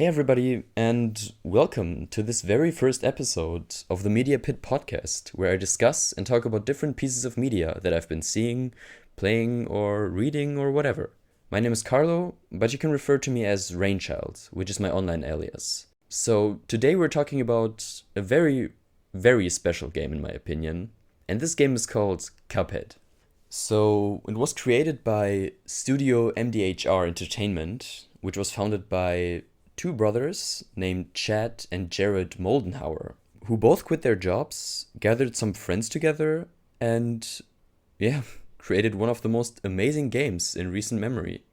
Hey, everybody, and welcome to this very first episode of the Media Pit podcast, where I discuss and talk about different pieces of media that I've been seeing, playing, or reading, or whatever. My name is Carlo, but you can refer to me as Rainchild, which is my online alias. So, today we're talking about a very, very special game, in my opinion, and this game is called Cuphead. So, it was created by Studio MDHR Entertainment, which was founded by two brothers named Chad and Jared Moldenhauer, who both quit their jobs, gathered some friends together, and yeah, created one of the most amazing games in recent memory.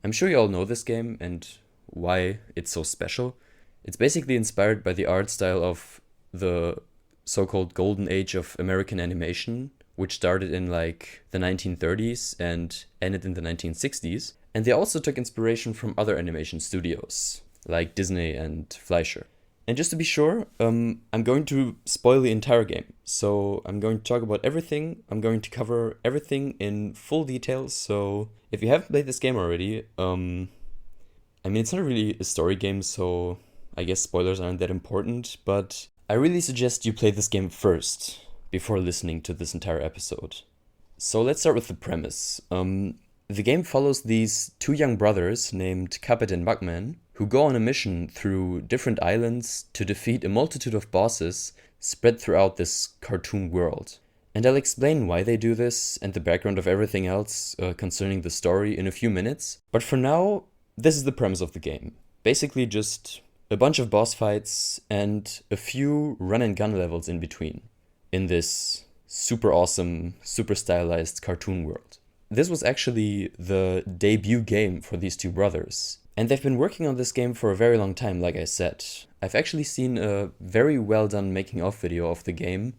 I'm sure you all know this game and why it's so special. It's basically inspired by the art style of the so-called golden age of American animation, which started in like the 1930s and ended in the 1960s. And they also took inspiration from other animation studios, like Disney and Fleischer. And just to be sure, I'm going to spoil the entire game. So I'm going to talk about everything. I'm going to cover everything in full detail. So if you haven't played this game already, it's not really a story game, so I guess spoilers aren't that important. But I really suggest you play this game first before listening to this entire episode. So let's start with the premise. The game follows these two young brothers named Cuphead and Mugman, who go on a mission through different islands to defeat a multitude of bosses spread throughout this cartoon world. And I'll explain why they do this and the background of everything else concerning the story in a few minutes. But for now, this is the premise of the game. Basically just a bunch of boss fights and a few run and gun levels in between in this super awesome, super stylized cartoon world. This was actually the debut game for these two brothers. And they've been working on this game for a very long time, like I said. I've actually seen a very well done making of video of the game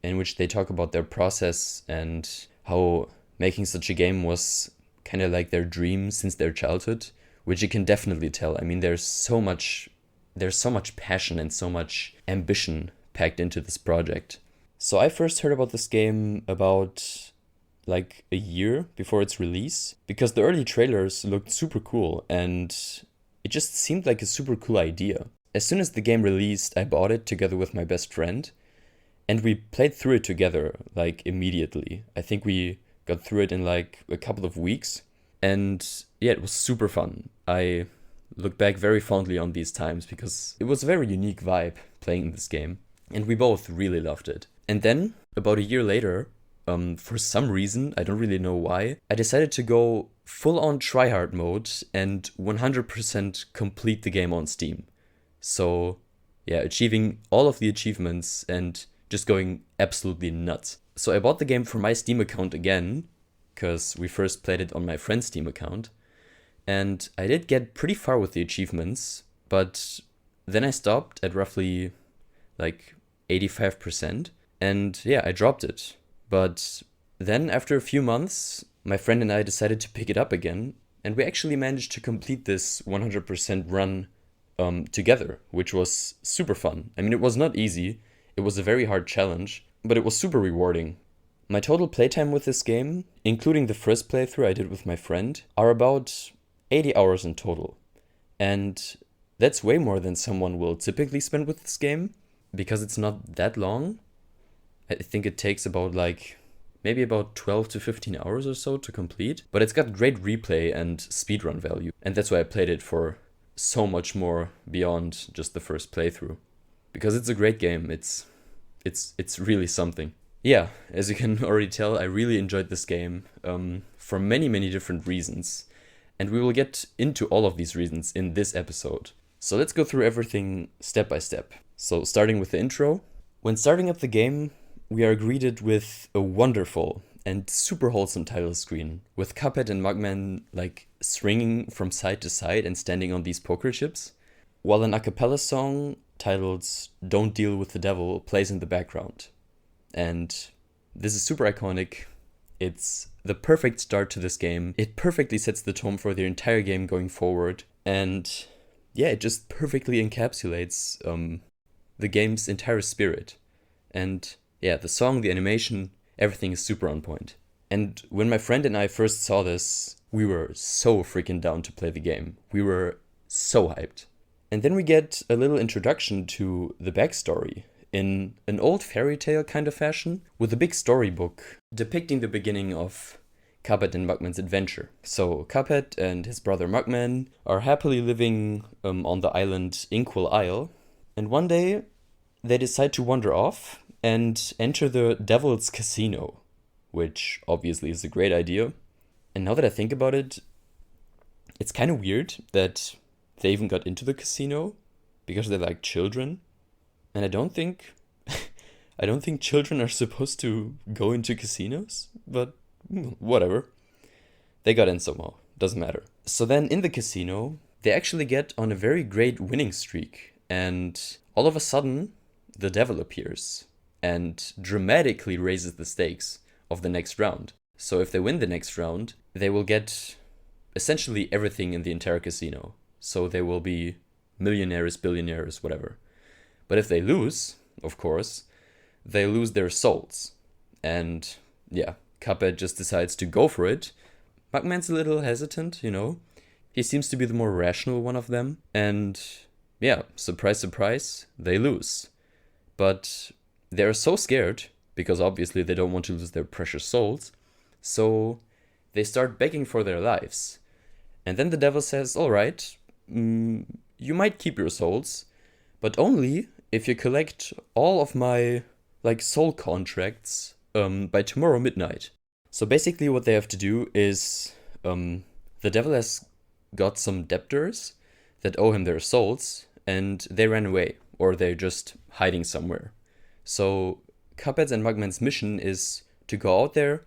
in which they talk about their process and how making such a game was kind of like their dream since their childhood, which you can definitely tell. I mean, there's so much passion and so much ambition packed into this project. So I first heard about this game about like a year before its release, because the early trailers looked super cool and it just seemed like a super cool idea. As soon as the game released, I bought it together with my best friend and we played through it together like immediately. I think we got through it in like a couple of weeks and yeah, it was super fun. I look back very fondly on these times because it was a very unique vibe playing this game and we both really loved it. And then about a year later, for some reason, I don't really know why, I decided to go full-on tryhard mode and 100% complete the game on Steam. So, yeah, achieving all of the achievements and just going absolutely nuts. So I bought the game for my Steam account again, because we first played it on my friend's Steam account. And I did get pretty far with the achievements, but then I stopped at roughly like 85%. And yeah, I dropped it. But then, after a few months, my friend and I decided to pick it up again, and we actually managed to complete this 100% run together, which was super fun. I mean, it was not easy, it was a very hard challenge, but it was super rewarding. My total playtime with this game, including the first playthrough I did with my friend, are about 80 hours in total. And that's way more than someone will typically spend with this game, because it's not that long. I think it takes about maybe about 12 to 15 hours or so to complete, but it's got great replay and speedrun value, and that's why I played it for so much more beyond just the first playthrough, because it's a great game. It's really something. Yeah, as you can already tell, I really enjoyed this game for many different reasons, and we will get into all of these reasons in this episode. So let's go through everything step by step. So starting with the intro. When starting up the game, we are greeted with a wonderful and super wholesome title screen, with Cuphead and Mugman like swinging from side to side and standing on these poker chips, while an a cappella song titled Don't Deal with the Devil plays in the background. And this is super iconic. It's the perfect start to this game. It perfectly sets the tone for the entire game going forward. And yeah, it just perfectly encapsulates the game's entire spirit. And yeah, the song, the animation, everything is super on point. And when my friend and I first saw this, we were so freaking down to play the game. We were so hyped. And then we get a little introduction to the backstory in an old fairy tale kind of fashion, with a big storybook depicting the beginning of Cuphead and Mugman's adventure. So Cuphead and his brother Mugman are happily living on the island Inkwell Isle, and one day they decide to wander off and enter the Devil's Casino, which obviously is a great idea. And now that I think about it, it's kind of weird that they even got into the casino because they're like children. And I don't think children are supposed to go into casinos, but whatever. They got in somehow. Doesn't matter. So then in the casino, they actually get on a very great winning streak, and all of a sudden the devil appears and dramatically raises the stakes of the next round. So if they win the next round, they will get essentially everything in the entire casino. So they will be millionaires, billionaires, whatever. But if they lose, of course, they lose their souls. And yeah, Cuphead just decides to go for it. Mugman's a little hesitant, you know. He seems to be the more rational one of them. And yeah, surprise, surprise, they lose. But they're so scared, because obviously they don't want to lose their precious souls. So they start begging for their lives. And then the devil says, all right, you might keep your souls, but only if you collect all of my soul contracts by tomorrow midnight. So basically what they have to do is the devil has got some debtors that owe him their souls, and they ran away, or they're just hiding somewhere. So Cuphead's and Mugman's mission is to go out there,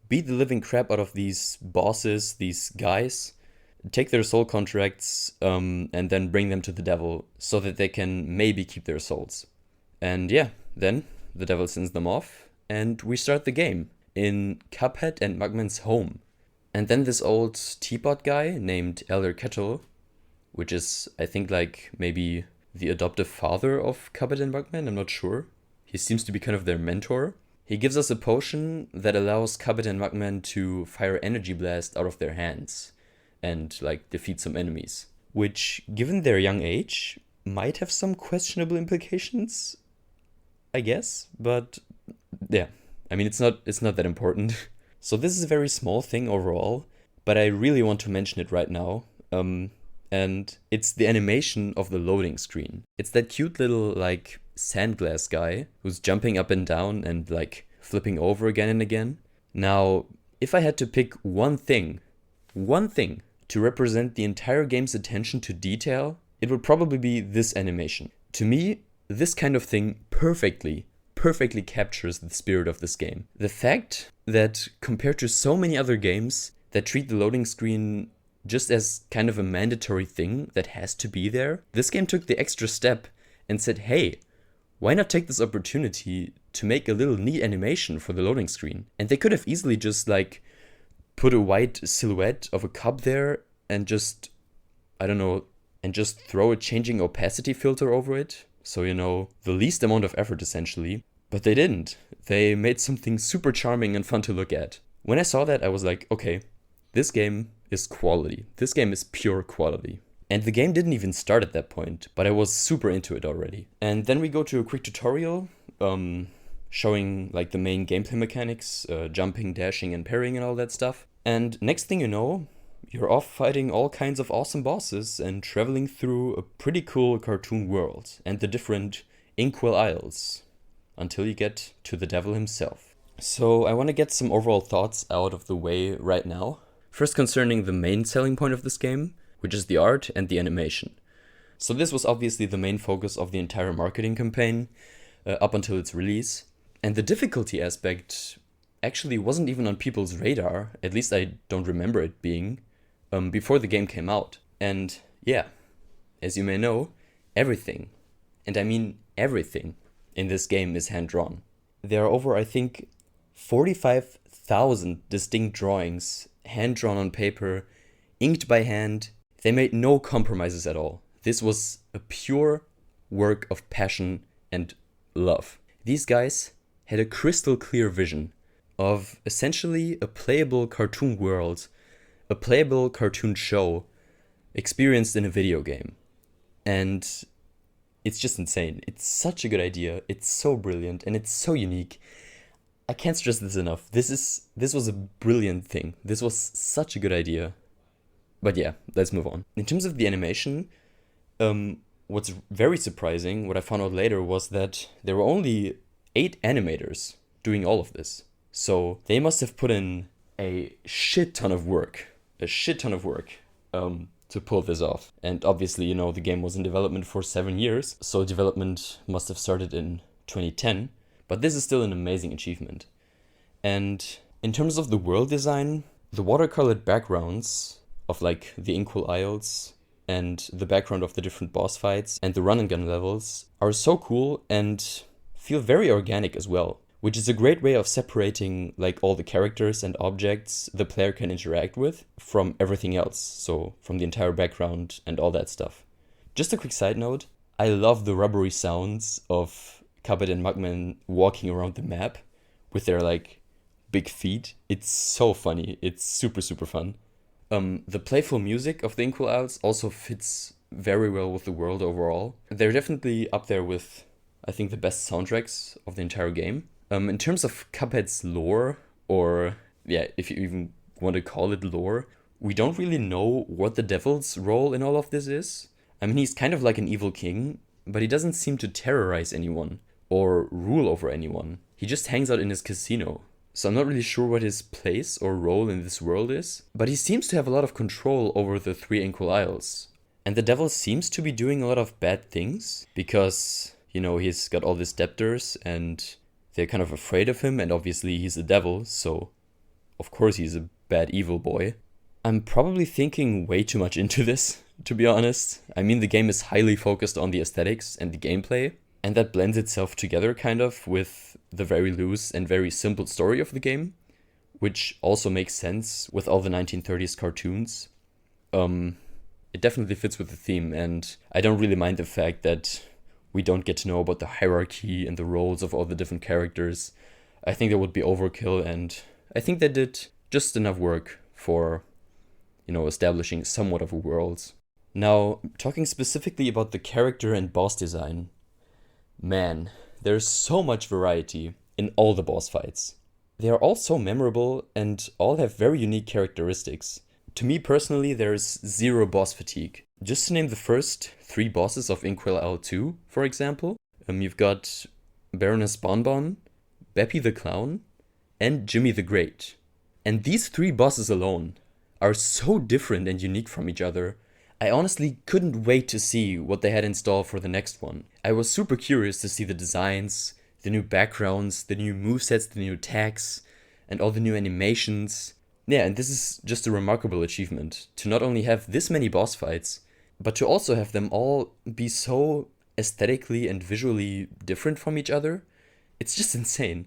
beat the living crap out of these bosses, these guys, take their soul contracts, and then bring them to the devil so that they can maybe keep their souls. And yeah, then the devil sends them off, and we start the game in Cuphead and Mugman's home. And then this old teapot guy named Elder Kettle, which is, I think, maybe the adoptive father of Cuphead and Mugman, I'm not sure. He seems to be kind of their mentor. He gives us a potion that allows Cuphead and Mugman to fire energy blast out of their hands and defeat some enemies, which, given their young age, might have some questionable implications, I guess. But yeah, I mean, it's not that important. So this is a very small thing overall, but I really want to mention it right now. And it's the animation of the loading screen. It's that cute little sandglass guy who's jumping up and down and flipping over again and again. Now, if I had to pick one thing to represent the entire game's attention to detail, it would probably be this animation. To me, this kind of thing perfectly captures the spirit of this game. The fact that compared to so many other games that treat the loading screen just as kind of a mandatory thing that has to be there, this game took the extra step and said, hey, why not take this opportunity to make a little neat animation for the loading screen? And they could have easily just put a white silhouette of a cup there and just throw a changing opacity filter over it. So, the least amount of effort essentially. But they didn't. They made something super charming and fun to look at. When I saw that, I was like, okay, this game is quality. This game is pure quality. And the game didn't even start at that point, but I was super into it already. And then we go to a quick tutorial showing the main gameplay mechanics, jumping, dashing, and parrying and all that stuff. And next thing you know, you're off fighting all kinds of awesome bosses and traveling through a pretty cool cartoon world and the different Inkwell Isles until you get to the devil himself. So I want to get some overall thoughts out of the way right now. First, concerning the main selling point of this game, which is the art and the animation. So this was obviously the main focus of the entire marketing campaign up until its release. And the difficulty aspect actually wasn't even on people's radar, at least I don't remember it being, before the game came out. And yeah, as you may know, everything, and I mean everything, in this game is hand-drawn. There are over, I think, 45,000 distinct drawings, hand-drawn on paper, inked by hand. They made no compromises at all. This was a pure work of passion and love. These guys had a crystal clear vision of essentially a playable cartoon world, a playable cartoon show experienced in a video game. And it's just insane. It's such a good idea. It's so brilliant and it's so unique. I can't stress this enough. This was a brilliant thing. This was such a good idea. But yeah, let's move on. In terms of the animation, what's very surprising, what I found out later, was that there were only 8 animators doing all of this. So they must have put in a shit ton of work. A shit ton of work. To pull this off. And obviously, you know, the game was in development for 7 years, so development must have started in 2010, but this is still an amazing achievement. And in terms of the world design, the watercolored backgrounds of like the Inkwell Isles and the background of the different boss fights and the run and gun levels are so cool and feel very organic as well, which is a great way of separating like all the characters and objects the player can interact with from everything else, so from the entire background and all that stuff. Just a quick side note, I love the rubbery sounds of Cuphead and Mugman walking around the map with their like big feet. It's so funny, it's super super fun. The playful music of the Inkwell Isles also fits very well with the world overall. They're definitely up there with, I think, the best soundtracks of the entire game. In terms of Cuphead's lore, or yeah, if you even want to call it lore, we don't really know what the devil's role in all of this is. I mean, he's kind of like an evil king, but he doesn't seem to terrorize anyone or rule over anyone. He just hangs out in his casino. So I'm not really sure what his place or role in this world is, but he seems to have a lot of control over the 3 Inkwell Isles. And the devil seems to be doing a lot of bad things because, you know, he's got all these debtors and they're kind of afraid of him, and obviously he's a devil, so of course he's a bad evil boy. I'm probably thinking way too much into this, to be honest. I mean, the game is highly focused on the aesthetics and the gameplay, and that blends itself together kind of with the very loose and very simple story of the game, which also makes sense with all the 1930s cartoons. It definitely fits with the theme, and I don't really mind the fact that we don't get to know about the hierarchy and the roles of all the different characters. I think that would be overkill, and I think they did just enough work for, you know, establishing somewhat of a world. Now, talking specifically about the character and boss design, man, there's so much variety in all the boss fights. They are all so memorable and all have very unique characteristics. To me personally, there's zero boss fatigue. Just to name the first 3 bosses of Inkwell Isle 2, for example, you've got Baroness Bonbon, Beppy the Clown, and Jimmy the Great. And these 3 bosses alone are so different and unique from each other. I honestly couldn't wait to see what they had in store for the next one. I was super curious to see the designs, the new backgrounds, the new movesets, the new attacks, and all the new animations. Yeah, and this is just a remarkable achievement, to not only have this many boss fights, but to also have them all be so aesthetically and visually different from each other. It's just insane.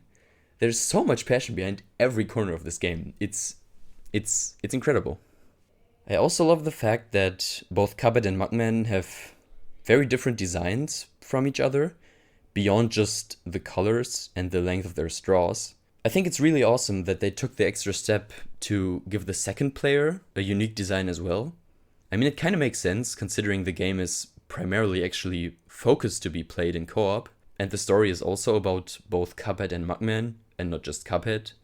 There's so much passion behind every corner of this game. It's incredible. I also love the fact that both Cuphead and Mugman have very different designs from each other, beyond just the colors and the length of their straws. I think it's really awesome that they took the extra step to give the second player a unique design as well. I mean, it kind of makes sense considering the game is primarily actually focused to be played in co-op, and the story is also about both Cuphead and Mugman, and not just Cuphead.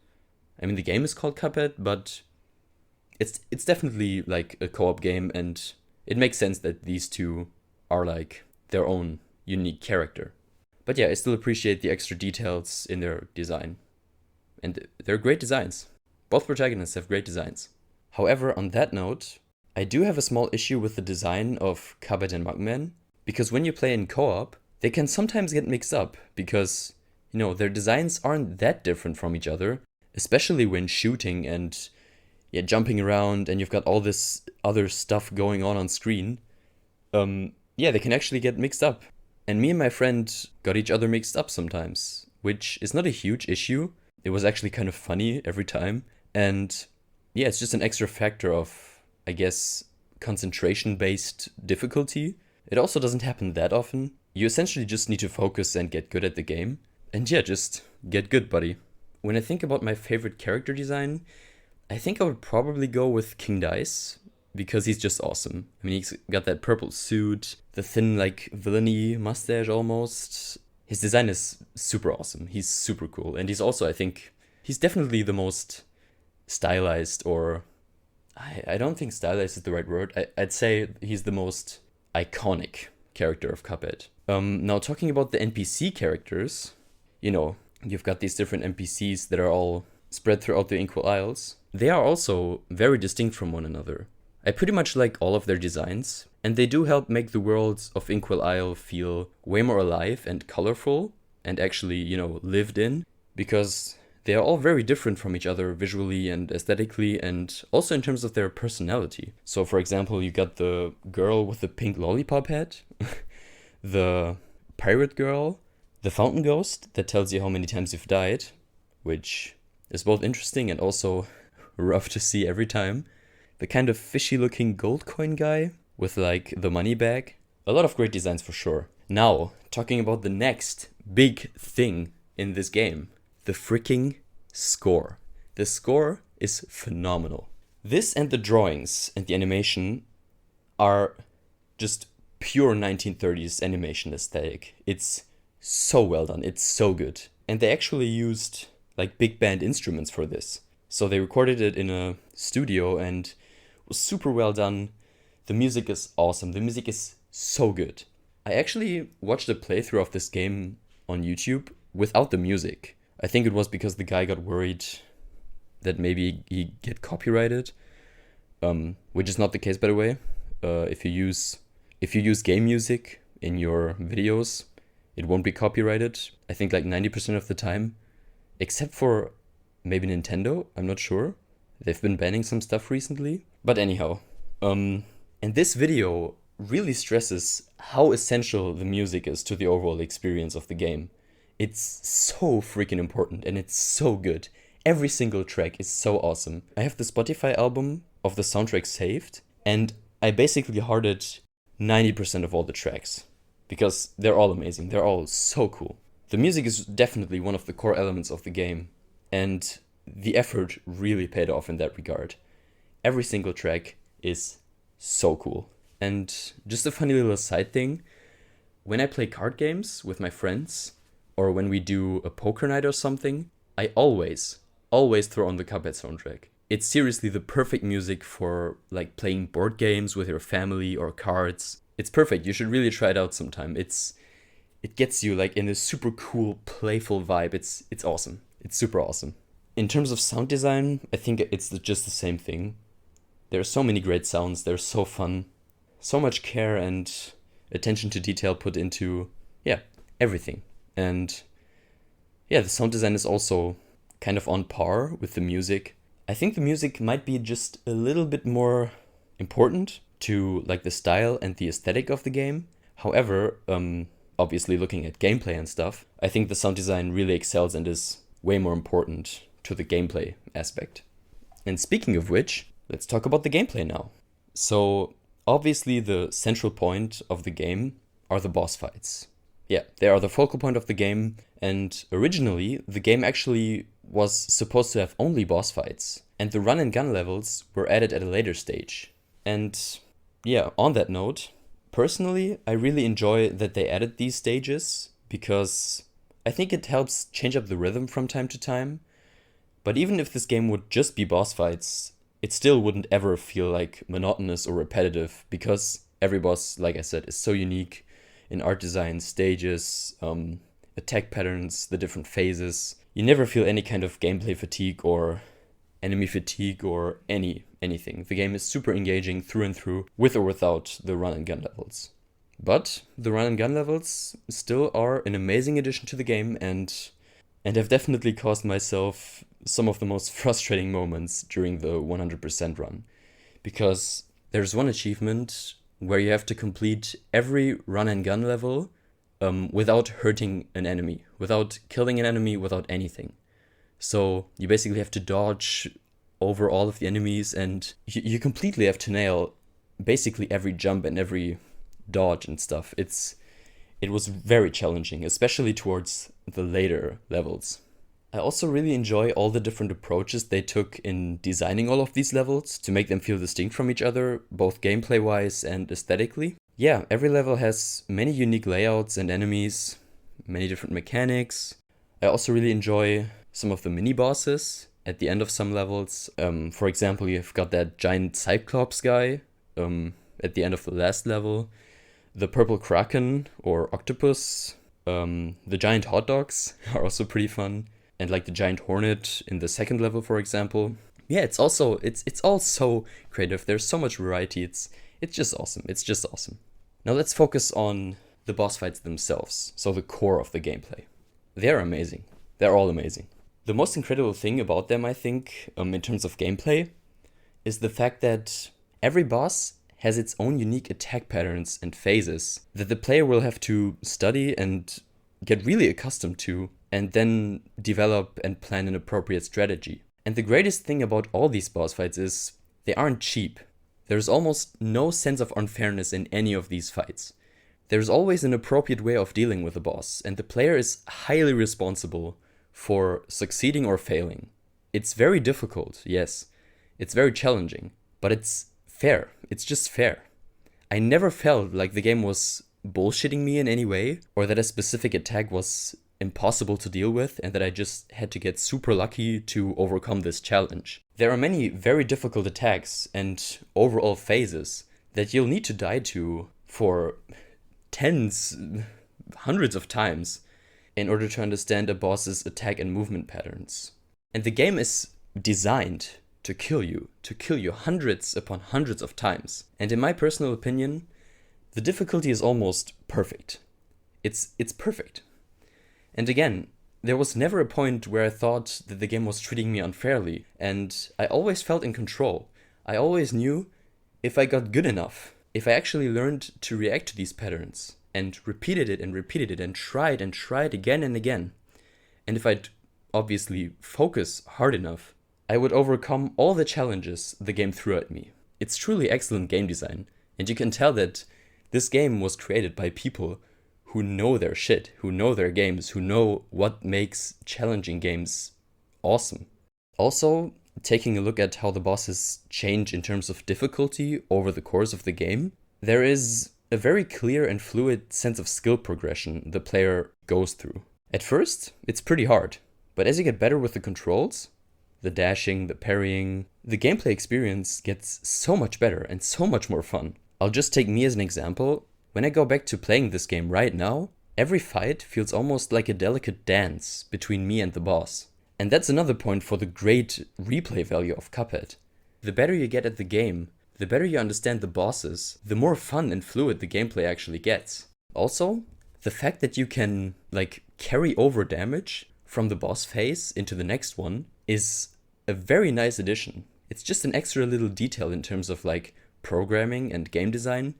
I mean, the game is called Cuphead, but it's definitely like a co-op game, and it makes sense that these two are like their own unique character. But yeah, I still appreciate the extra details in their design. And they're great designs. Both protagonists have great designs. However, on that note, I do have a small issue with the design of Cuphead and Mugman, because when you play in co-op, they can sometimes get mixed up, because, you know, their designs aren't that different from each other, especially when shooting and jumping around and you've got all this other stuff going on screen. They can actually get mixed up. And me and my friend got each other mixed up sometimes, which is not a huge issue. It was actually kind of funny every time. And yeah, it's just an extra factor of, I guess, concentration-based difficulty. It also doesn't happen that often. You essentially just need to focus and get good at the game. And yeah, just get good, buddy. When I think about my favorite character design, I think I would probably go with King Dice. because he's just awesome. I mean, he's got that purple suit, the thin, like, villainy mustache almost. His design is super awesome. He's super cool. And he's also, I think, he's definitely the most stylized, or I don't think stylized is the right word. I'd say he's the most iconic character of Cuphead. Now, talking about the NPC characters, you've got these different NPCs that are all spread throughout the Inkwell Isles. They are also very distinct from one another. I pretty much like all of their designs, and they do help make the worlds of Inkwell Isle feel way more alive and colorful and actually, lived in, because they are all very different from each other visually and aesthetically, and also in terms of their personality. So, for example, you got the girl with the pink lollipop head, the pirate girl, the fountain ghost that tells you how many times you've died, which is both interesting and also rough to see every time. The kind of fishy-looking gold coin guy with, like, the money bag. A lot of great designs for sure. Now, talking about the next big thing in this game. The freaking score. The score is phenomenal. This and the drawings and the animation are just pure 1930s animation aesthetic. It's so well done. It's so good. And they actually used, like, big band instruments for this. So they recorded it in a studio and it was super well done. The music is awesome. The music is so good. I actually watched a playthrough of this game on YouTube without the music. I think it was because the guy got worried that maybe he get copyrighted, which is not the case, by the way. If you use game music in your videos, it won't be copyrighted. I think like 90% of the time, except for maybe Nintendo. I'm not sure. They've been banning some stuff recently. But anyhow, and this video really stresses how essential the music is to the overall experience of the game. It's so freaking important and it's so good. Every single track is so awesome. I have the Spotify album of the soundtrack saved, and I basically hearted 90% of all the tracks because they're all amazing. They're all so cool. The music is definitely one of the core elements of the game, and the effort really paid off in that regard. Every single track is so cool. And just a funny little side thing, when I play card games with my friends, or when we do a poker night or something, I always throw on the Cuphead soundtrack. It's seriously the perfect music for like playing board games with your family or cards. It's perfect. You should really try it out sometime. It gets you like in a super cool, playful vibe. It's awesome. It's super awesome. In terms of sound design, I think it's just the same thing. There are so many great sounds. They're so fun. So much care and attention to detail put into, everything. And the sound design is also kind of on par with the music. I think the music might be just a little bit more important to like the style and the aesthetic of the game. However, obviously looking at gameplay and stuff, I think the sound design really excels and is way more important to the gameplay aspect. And speaking of which, let's talk about the gameplay now. So obviously the central point of the game are the boss fights. Yeah, they are the focal point of the game, and originally the game actually was supposed to have only boss fights, and the run and gun levels were added at a later stage. And on that note, personally, I really enjoy that they added these stages, because I think it helps change up the rhythm from time to time. But even if this game would just be boss fights, it still wouldn't ever feel like monotonous or repetitive, because every boss, like I said, is so unique in art design, stages, attack patterns, the different phases. You never feel any kind of gameplay fatigue or enemy fatigue or anything. The game is super engaging through and through, with or without the run and gun levels. But the run and gun levels still are an amazing addition to the game, and have definitely caused myself some of the most frustrating moments during the 100% run. Because there's one achievement where you have to complete every run and gun level without hurting an enemy, without killing an enemy, without anything. So you basically have to dodge over all of the enemies, and you completely have to nail basically every jump and every dodge and stuff. It was very challenging, especially towards the later levels. I also really enjoy all the different approaches they took in designing all of these levels to make them feel distinct from each other, both gameplay-wise and aesthetically. Yeah, every level has many unique layouts and enemies, many different mechanics. I also really enjoy some of the mini-bosses at the end of some levels. For example, you've got that giant Cyclops guy at the end of the last level, the purple kraken or octopus, the giant hot dogs are also pretty fun, and like the giant hornet in the second level, for example. Yeah, it's all so creative. There's so much variety. It's just awesome. It's just awesome. Now let's focus on the boss fights themselves, so the core of the gameplay. They're amazing. They're all amazing. The most incredible thing about them, I think, in terms of gameplay, is the fact that every boss has its own unique attack patterns and phases that the player will have to study and get really accustomed to, and then develop and plan an appropriate strategy. And the greatest thing about all these boss fights is they aren't cheap. There's almost no sense of unfairness in any of these fights. There's always an appropriate way of dealing with the boss, and the player is highly responsible for succeeding or failing. It's very difficult, yes. It's very challenging, but it's fair. It's just fair. I never felt like the game was bullshitting me in any way, or that a specific attack was impossible to deal with and that I just had to get super lucky to overcome this challenge. There are many very difficult attacks and overall phases that you'll need to die to for tens, hundreds of times in order to understand a boss's attack and movement patterns. And the game is designed to kill you hundreds upon hundreds of times. And in my personal opinion, the difficulty is almost perfect. It's perfect. And again, there was never a point where I thought that the game was treating me unfairly, and I always felt in control. I always knew if I got good enough, if I actually learned to react to these patterns, and repeated it and tried again and again, and if I'd obviously focus hard enough, I would overcome all the challenges the game threw at me. It's truly excellent game design, and you can tell that this game was created by people who know their shit, who know their games, who know what makes challenging games awesome. Also, taking a look at how the bosses change in terms of difficulty over the course of the game, there is a very clear and fluid sense of skill progression the player goes through. At first, it's pretty hard, but as you get better with the controls, the dashing, the parrying, the gameplay experience gets so much better and so much more fun. I'll just take me as an example. When I go back to playing this game right now, every fight feels almost like a delicate dance between me and the boss. And that's another point for the great replay value of Cuphead. The better you get at the game, the better you understand the bosses, the more fun and fluid the gameplay actually gets. Also, the fact that you can carry over damage from the boss phase into the next one is a very nice addition. It's just an extra little detail in terms of programming and game design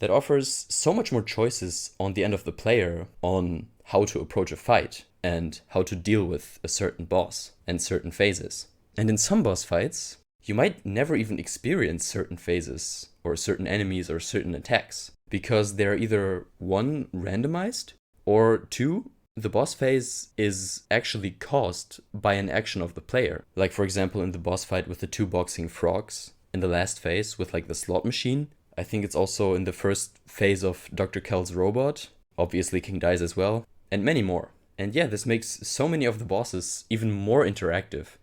that offers so much more choices on the end of the player on how to approach a fight and how to deal with a certain boss and certain phases. And in some boss fights, you might never even experience certain phases or certain enemies or certain attacks because they're either one, randomized, or two, the boss phase is actually caused by an action of the player. Like for example in the boss fight with the two boxing frogs in the last phase with the slot machine. I think it's also in the first phase of Dr. Kell's robot. Obviously King dies as well. And many more. And yeah, this makes so many of the bosses even more interactive.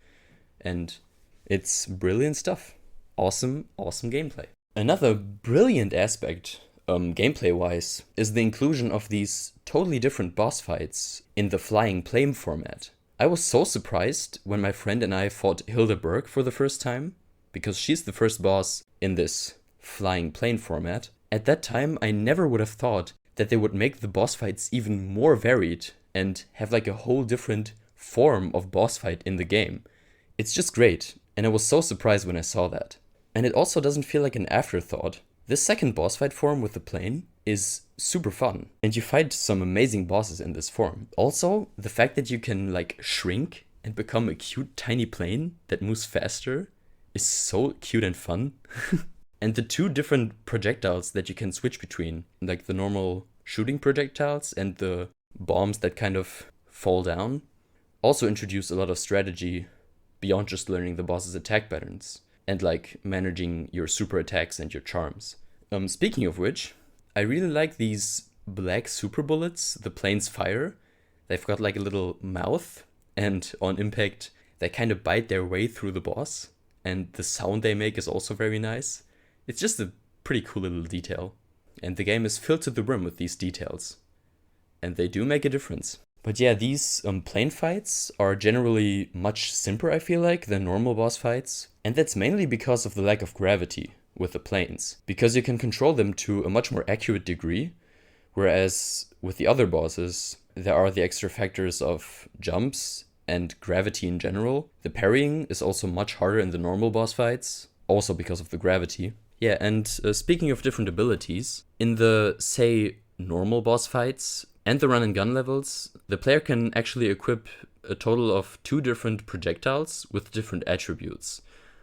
And it's brilliant stuff. Awesome gameplay. Another brilliant aspect, gameplay-wise, is the inclusion of these totally different boss fights in the flying plane format. I was so surprised when my friend and I fought Hildeberg for the first time, because she's the first boss in this flying plane format. At that time, I never would have thought that they would make the boss fights even more varied and have a whole different form of boss fight in the game. It's just great, and I was so surprised when I saw that. And it also doesn't feel like an afterthought. This second boss fight form with the plane is super fun, and you fight some amazing bosses in this form. Also, the fact that you can shrink and become a cute tiny plane that moves faster is so cute and fun. And the two different projectiles that you can switch between, the normal shooting projectiles and the bombs that kind of fall down, also introduce a lot of strategy beyond just learning the boss's attack patterns and like managing your super attacks and your charms. Speaking of which, I really like these black super bullets, the plane's fire. They've got like a little mouth, and on impact, they kind of bite their way through the boss, and the sound they make is also very nice. It's just a pretty cool little detail, and the game is filled to the brim with these details, and they do make a difference. But yeah, these plane fights are generally much simpler, I feel like, than normal boss fights, and that's mainly because of the lack of gravity with the planes, because you can control them to a much more accurate degree, whereas with the other bosses, there are the extra factors of jumps and gravity in general. The parrying is also much harder in the normal boss fights, also because of the gravity. Yeah, and speaking of different abilities, in the, say, normal boss fights and the run and gun levels, the player can actually equip a total of 2 different projectiles with different attributes.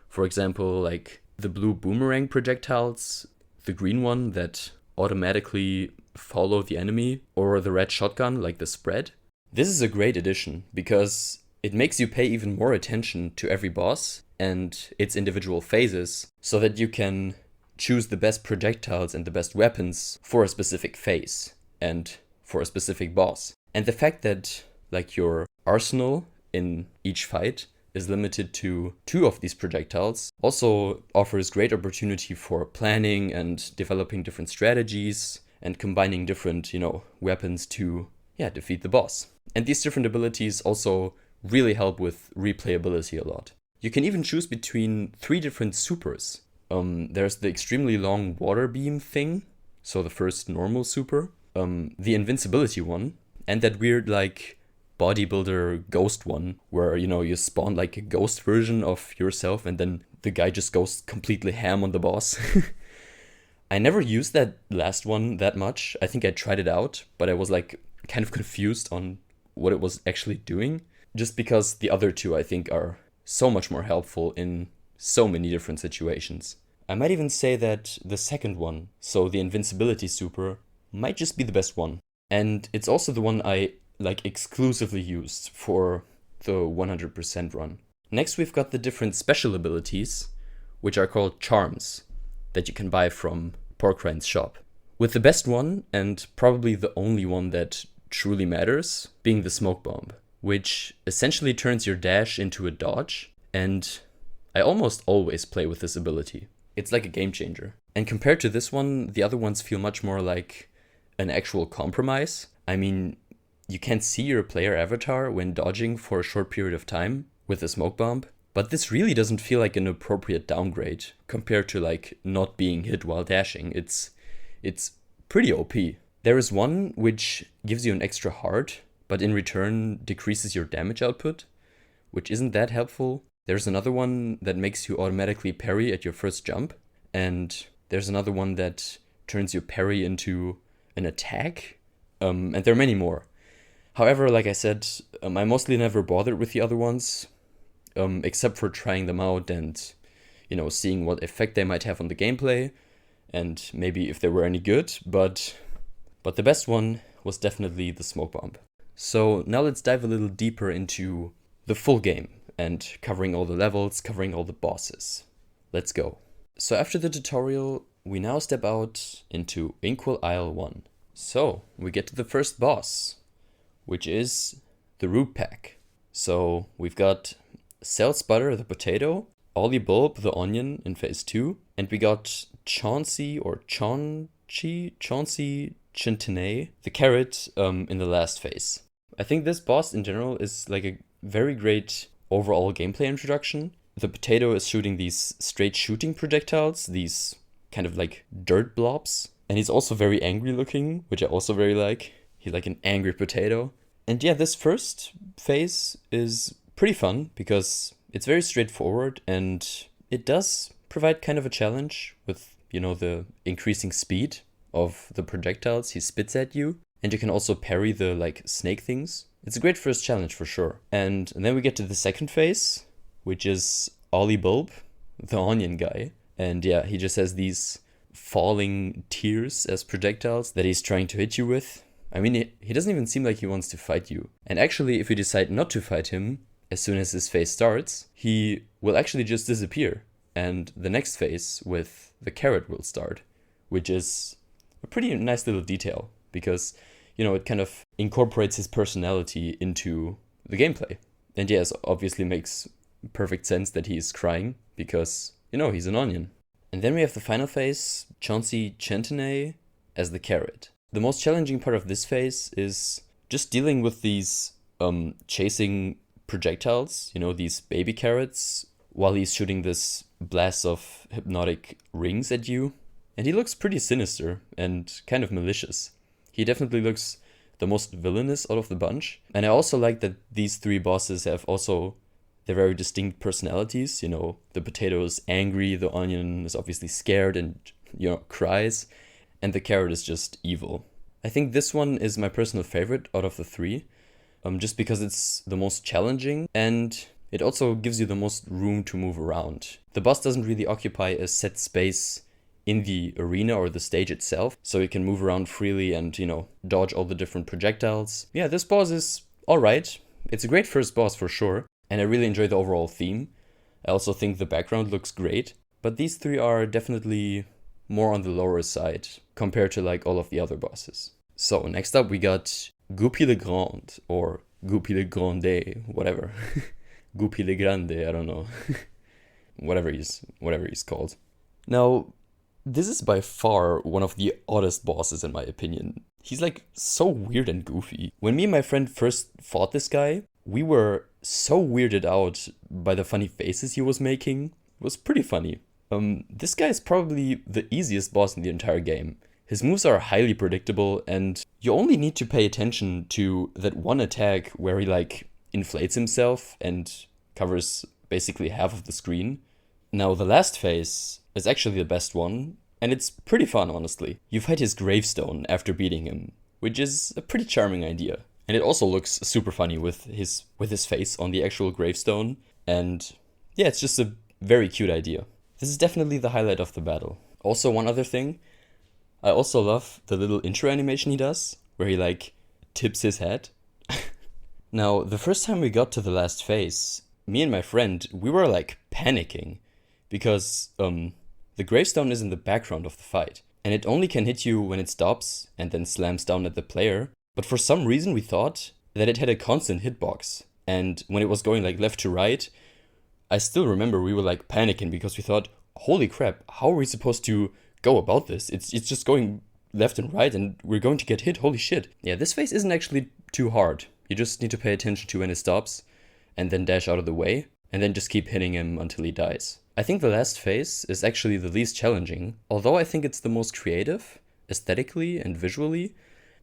For example, like the blue boomerang projectiles, the green one that automatically follow the enemy, or the red shotgun like the spread. This is a great addition because it makes you pay even more attention to every boss and its individual phases so that you can choose the best projectiles and the best weapons for a specific phase and for a specific boss. And the fact that like your arsenal in each fight is limited to 2 of these projectiles also offers great opportunity for planning and developing different strategies and combining different, weapons to, defeat the boss. And these different abilities also really help with replayability a lot. You can even choose between 3 different supers. There's the extremely long water beam thing, so the first normal super, the invincibility one, and that weird like bodybuilder ghost one where you spawn like a ghost version of yourself and then the guy just goes completely ham on the boss. I never used that last one that much. I think I tried it out, but I was like kind of confused on what it was actually doing, just because the other 2 I think are so much more helpful in so many different situations. I might even say that the second one, so the invincibility super, might just be the best one. And it's also the one I like exclusively used for the 100% run. Next we've got the different special abilities, which are called charms, that you can buy from Porcrine's shop. With the best one, and probably the only one that truly matters, being the smoke bomb, which essentially turns your dash into a dodge, and I almost always play with this ability. It's like a game changer. And compared to this one, the other ones feel much more like an actual compromise. I mean, you can't see your player avatar when dodging for a short period of time with a smoke bomb, but this really doesn't feel like an appropriate downgrade compared to like not being hit while dashing. It's pretty OP. There is one which gives you an extra heart, but in return decreases your damage output, which isn't that helpful. There's another one that makes you automatically parry at your first jump, and there's another one that turns your parry into an attack, and there are many more. However, like I said, I mostly never bothered with the other ones, except for trying them out and, seeing what effect they might have on the gameplay, and maybe if they were any good, but the best one was definitely the smoke bomb. So now let's dive a little deeper into the full game, and covering all the levels, covering all the bosses. Let's go. So after the tutorial, we now step out into Inkwell Isle 1. So we get to the first boss, which is the Root Pack. So we've got Cell Sputter the potato, Ollie Bulb the onion in phase 2, and we got Chauncey Chintanay the carrot in the last phase. I think this boss in general is like a very great overall gameplay introduction. The potato is shooting these straight shooting projectiles, these kind of like dirt blobs, and he's also very angry looking, which I also very like. He's like an angry potato. And yeah, this first phase is pretty fun because it's very straightforward and it does provide kind of a challenge with, the increasing speed of the projectiles he spits at you. And you can also parry the like snake things. It's a great first challenge for sure. And then we get to the second phase, which is Ollie Bulb, the onion guy. And yeah, he just has these falling tears as projectiles that he's trying to hit you with. I mean, he doesn't even seem like he wants to fight you. And actually, if you decide not to fight him, as soon as his phase starts, he will actually just disappear. And the next phase with the carrot will start, which is a pretty nice little detail because, it kind of incorporates his personality into the gameplay. And yes, obviously makes perfect sense that he is crying because, he's an onion. And then we have the final phase, Chauncey Chantenay as the carrot. The most challenging part of this phase is just dealing with these chasing projectiles, these baby carrots, while he's shooting this blast of hypnotic rings at you. And he looks pretty sinister and kind of malicious. He definitely looks the most villainous out of the bunch. And I also like that these three bosses have also their very distinct personalities. The potato is angry, the onion is obviously scared and, cries, and the carrot is just evil. I think this one is my personal favorite out of the three, just because it's the most challenging and it also gives you the most room to move around. The boss doesn't really occupy a set space in the arena or the stage itself, so you can move around freely and, dodge all the different projectiles. Yeah, this boss is alright. It's a great first boss for sure, and I really enjoy the overall theme. I also think the background looks great, but these three are definitely more on the lower side compared to like all of the other bosses. So next up we got Goupy le Grand, or Goupy le Grande, whatever. Goupy le Grande, I don't know. whatever he's called. Now, this is by far one of the oddest bosses in my opinion. He's like so weird and goofy. When me and my friend first fought this guy, we were so weirded out by the funny faces he was making. It was pretty funny. This guy is probably the easiest boss in the entire game. His moves are highly predictable and you only need to pay attention to that one attack where he like inflates himself and covers basically half of the screen. Now the last phase is actually the best one and it's pretty fun, honestly. You fight his gravestone after beating him, which is a pretty charming idea. And it also looks super funny with his face on the actual gravestone. And yeah, it's just a very cute idea. This is definitely the highlight of the battle. Also, one other thing, I also love the little intro animation he does, where he like tips his head. Now, the first time we got to the last phase, me and my friend, we were like panicking because the gravestone is in the background of the fight. And it only can hit you when it stops and then slams down at the player. But for some reason we thought that it had a constant hitbox. And when it was going like left to right, I still remember we were like panicking because we thought, holy crap, how are we supposed to go about this? It's just going left and right and we're going to get hit, holy shit. Yeah, this phase isn't actually too hard. You just need to pay attention to when it stops and then dash out of the way and then just keep hitting him until he dies. I think the last phase is actually the least challenging, although I think it's the most creative, aesthetically and visually.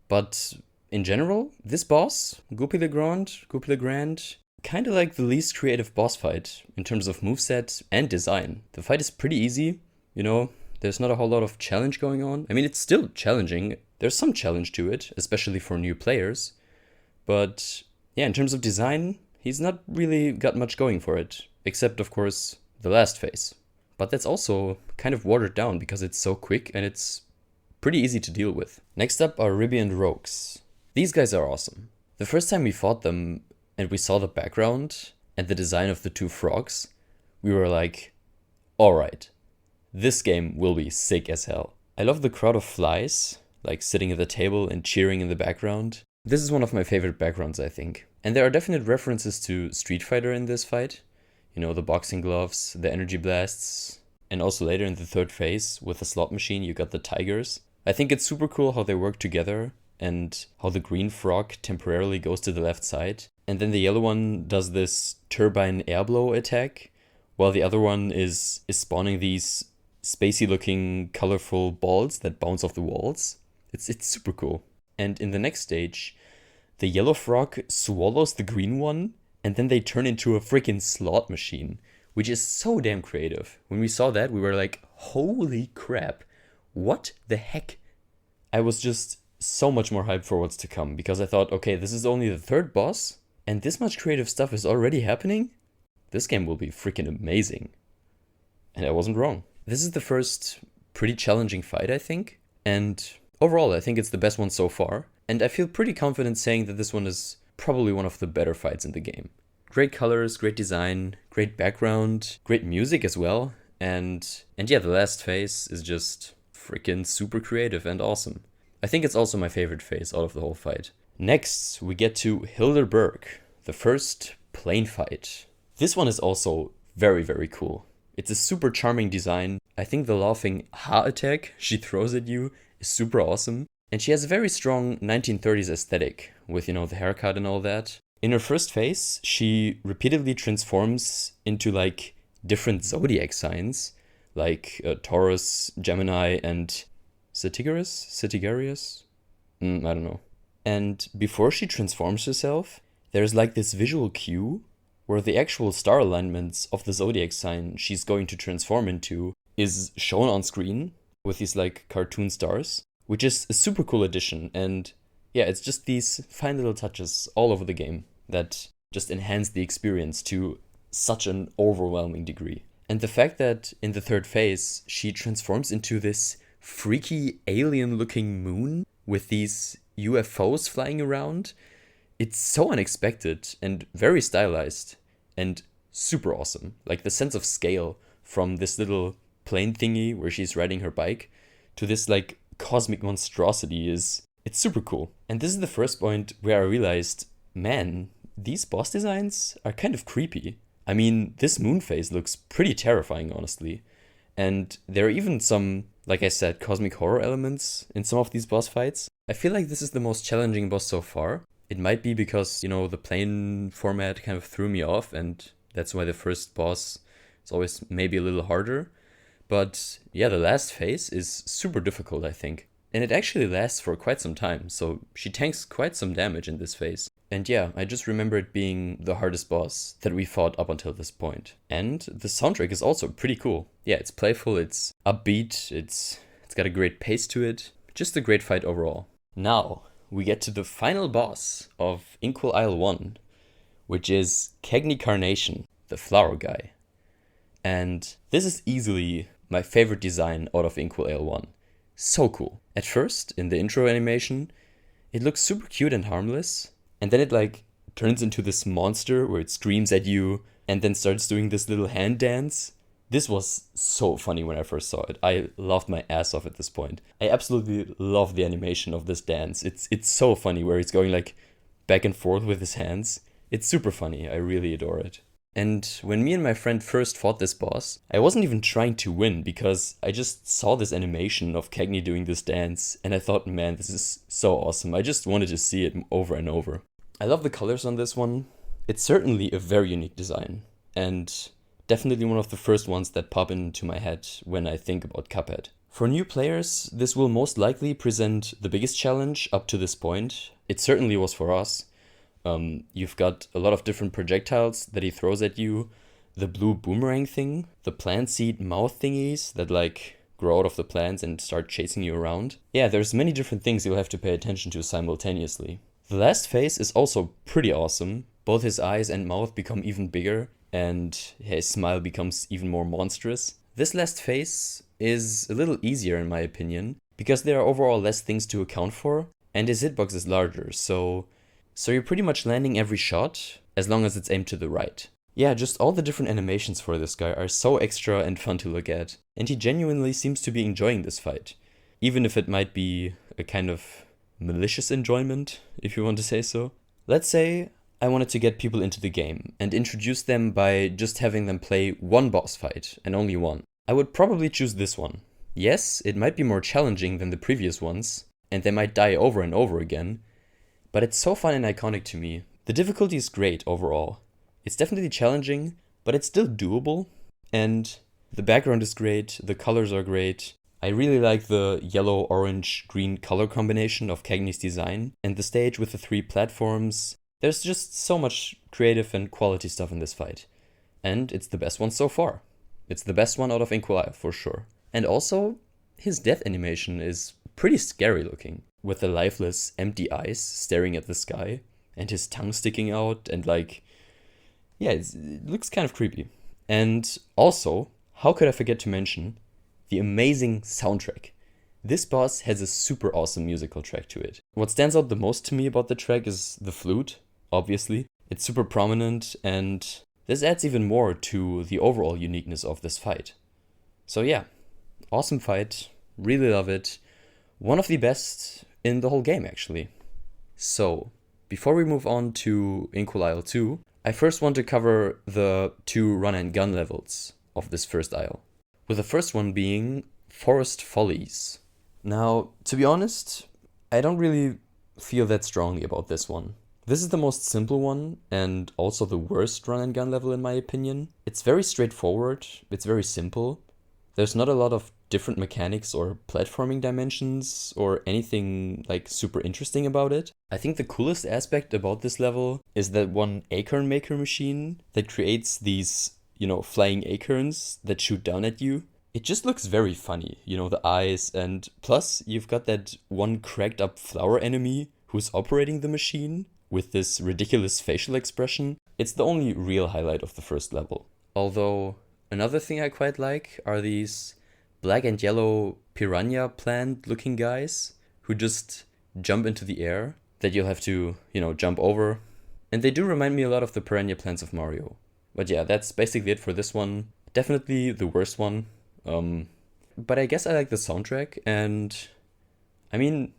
But in general, this boss, Goupy le Grand, kind of like the least creative boss fight in terms of moveset and design. The fight is pretty easy, there's not a whole lot of challenge going on. I mean, it's still challenging. There's some challenge to it, especially for new players. But yeah, in terms of design, he's not really got much going for it, except of course the last phase. But that's also kind of watered down because it's so quick and it's pretty easy to deal with. Next up are Ribby and Rogues. These guys are awesome. The first time we fought them and we saw the background and the design of the two frogs, we were like, alright, this game will be sick as hell. I love the crowd of flies, like sitting at the table and cheering in the background. This is one of my favorite backgrounds, I think. And there are definite references to Street Fighter in this fight. The boxing gloves, the energy blasts, and also later in the third phase with the slot machine you got the tigers. I think it's super cool how they work together and how the green frog temporarily goes to the left side. And then the yellow one does this turbine air blow attack, while the other one is spawning these spacey looking colorful balls that bounce off the walls. It's super cool. And in the next stage, the yellow frog swallows the green one and then they turn into a freaking slot machine, which is so damn creative. When we saw that, we were like, holy crap, what the heck? I was just so much more hyped for what's to come because I thought, okay, this is only the third boss and this much creative stuff is already happening? This game will be freaking amazing. And I wasn't wrong. This is the first pretty challenging fight, I think. And overall, I think it's the best one so far. And I feel pretty confident saying that this one is probably one of the better fights in the game. Great colors, great design, great background, great music as well. And yeah, the last phase is just freaking super creative and awesome. I think it's also my favorite phase out of the whole fight. Next, we get to Hilderberg, the first plane fight. This one is also very, very cool. It's a super charming design. I think the laughing ha attack she throws at you is super awesome. And she has a very strong 1930s aesthetic with, the haircut and all that. In her first phase, she repeatedly transforms into like different zodiac signs, like Taurus, Gemini, and Sagittarius? I don't know. And before she transforms herself, there's like this visual cue where the actual star alignments of the zodiac sign she's going to transform into is shown on screen with these like cartoon stars, which is a super cool addition. And yeah, it's just these fine little touches all over the game that just enhance the experience to such an overwhelming degree. And the fact that in the third phase, she transforms into this freaky alien looking moon with these UFOs flying around, it's so unexpected and very stylized and super awesome. Like the sense of scale from this little plane thingy where she's riding her bike to this like cosmic monstrosity it's super cool. And this is the first point where I realized, man, these boss designs are kind of creepy. I mean, this moon phase looks pretty terrifying, honestly. And there are even some, like I said, cosmic horror elements in some of these boss fights. I feel like this is the most challenging boss so far. It might be because, the plane format kind of threw me off, and that's why the first boss is always maybe a little harder. But yeah, the last phase is super difficult, I think. And it actually lasts for quite some time, so she tanks quite some damage in this phase. And yeah, I just remember it being the hardest boss that we fought up until this point. And the soundtrack is also pretty cool. Yeah, it's playful, it's upbeat, it's got a great pace to it. Just a great fight overall. Now, we get to the final boss of Inkwell Isle 1, which is Cagney Carnation, the flower guy. And this is easily my favorite design out of Inkwell Isle 1. So cool. At first, in the intro animation, it looks super cute and harmless, and then it like turns into this monster where it screams at you and then starts doing this little hand dance. This was so funny when I first saw it. I laughed my ass off at this point. I absolutely love the animation of this dance. It's so funny where he's going like back and forth with his hands. It's super funny. I really adore it. And when me and my friend first fought this boss, I wasn't even trying to win because I just saw this animation of Cagney doing this dance and I thought, man, this is so awesome. I just wanted to see it over and over. I love the colors on this one. It's certainly a very unique design and definitely one of the first ones that pop into my head when I think about Cuphead. For new players, this will most likely present the biggest challenge up to this point. It certainly was for us. You've got a lot of different projectiles that he throws at you, the blue boomerang thing, the plant seed mouth thingies that like grow out of the plants and start chasing you around. Yeah, there's many different things you'll have to pay attention to simultaneously. The last phase is also pretty awesome. Both his eyes and mouth become even bigger and his smile becomes even more monstrous. This last phase is a little easier in my opinion because there are overall less things to account for and his hitbox is larger, so you're pretty much landing every shot, as long as it's aimed to the right. Yeah, just all the different animations for this guy are so extra and fun to look at, and he genuinely seems to be enjoying this fight. Even if it might be a kind of malicious enjoyment, if you want to say so. Let's say I wanted to get people into the game, and introduce them by just having them play one boss fight, and only one. I would probably choose this one. Yes, it might be more challenging than the previous ones, and they might die over and over again, but it's so fun and iconic to me. The difficulty is great overall. It's definitely challenging, but it's still doable. And the background is great, the colors are great. I really like the yellow, orange, green color combination of Cagney's design. And the stage with the 3 platforms. There's just so much creative and quality stuff in this fight. And it's the best one so far. It's the best one out of Inkwell Isle, for sure. And also, his death animation is pretty scary looking, with the lifeless, empty eyes staring at the sky, and his tongue sticking out, and like, yeah, it looks kind of creepy. And also, how could I forget to mention the amazing soundtrack? This boss has a super awesome musical track to it. What stands out the most to me about the track is the flute, obviously. It's super prominent, and this adds even more to the overall uniqueness of this fight. So yeah, awesome fight, really love it. One of the best in the whole game, actually. So, before we move on to Inkwell Isle 2, I first want to cover the 2 run and gun levels of this first isle, with the first one being Forest Follies. Now, to be honest, I don't really feel that strongly about this one. This is the most simple one, and also the worst run and gun level in my opinion. It's very straightforward, it's very simple. There's not a lot of different mechanics or platforming dimensions or anything like super interesting about it. I think the coolest aspect about this level is that one acorn maker machine that creates these, flying acorns that shoot down at you. It just looks very funny, the eyes, and plus you've got that one cracked up flower enemy who's operating the machine with this ridiculous facial expression. It's the only real highlight of the first level. Although, another thing I quite like are these black and yellow piranha plant looking guys who just jump into the air that you'll have to, jump over. And they do remind me a lot of the piranha plants of Mario. But yeah, that's basically it for this one. Definitely the worst one. But I guess I like the soundtrack, and I mean,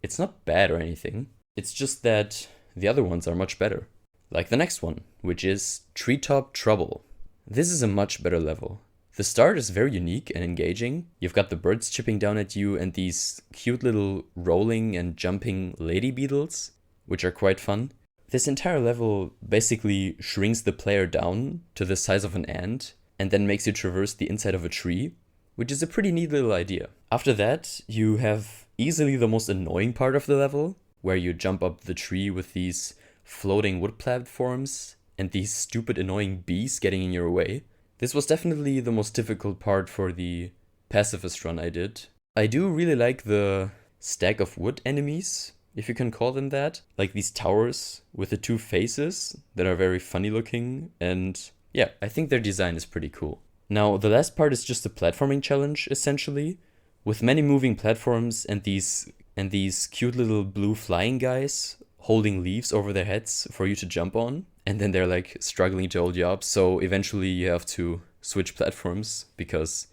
it's not bad or anything. It's just that the other ones are much better. Like the next one, which is Treetop Trouble. This is a much better level. The start is very unique and engaging. You've got the birds chipping down at you and these cute little rolling and jumping lady beetles, which are quite fun. This entire level basically shrinks the player down to the size of an ant and then makes you traverse the inside of a tree, which is a pretty neat little idea. After that, you have easily the most annoying part of the level, where you jump up the tree with these floating wood platforms and these stupid annoying bees getting in your way. This was definitely the most difficult part for the pacifist run I did. I do really like the stack of wood enemies, if you can call them that. Like these towers with the 2 faces that are very funny looking, and yeah, I think their design is pretty cool. Now, the last part is just a platforming challenge, essentially, with many moving platforms and these cute little blue flying guys holding leaves over their heads for you to jump on. And then they're like struggling to hold you up, so eventually you have to switch platforms because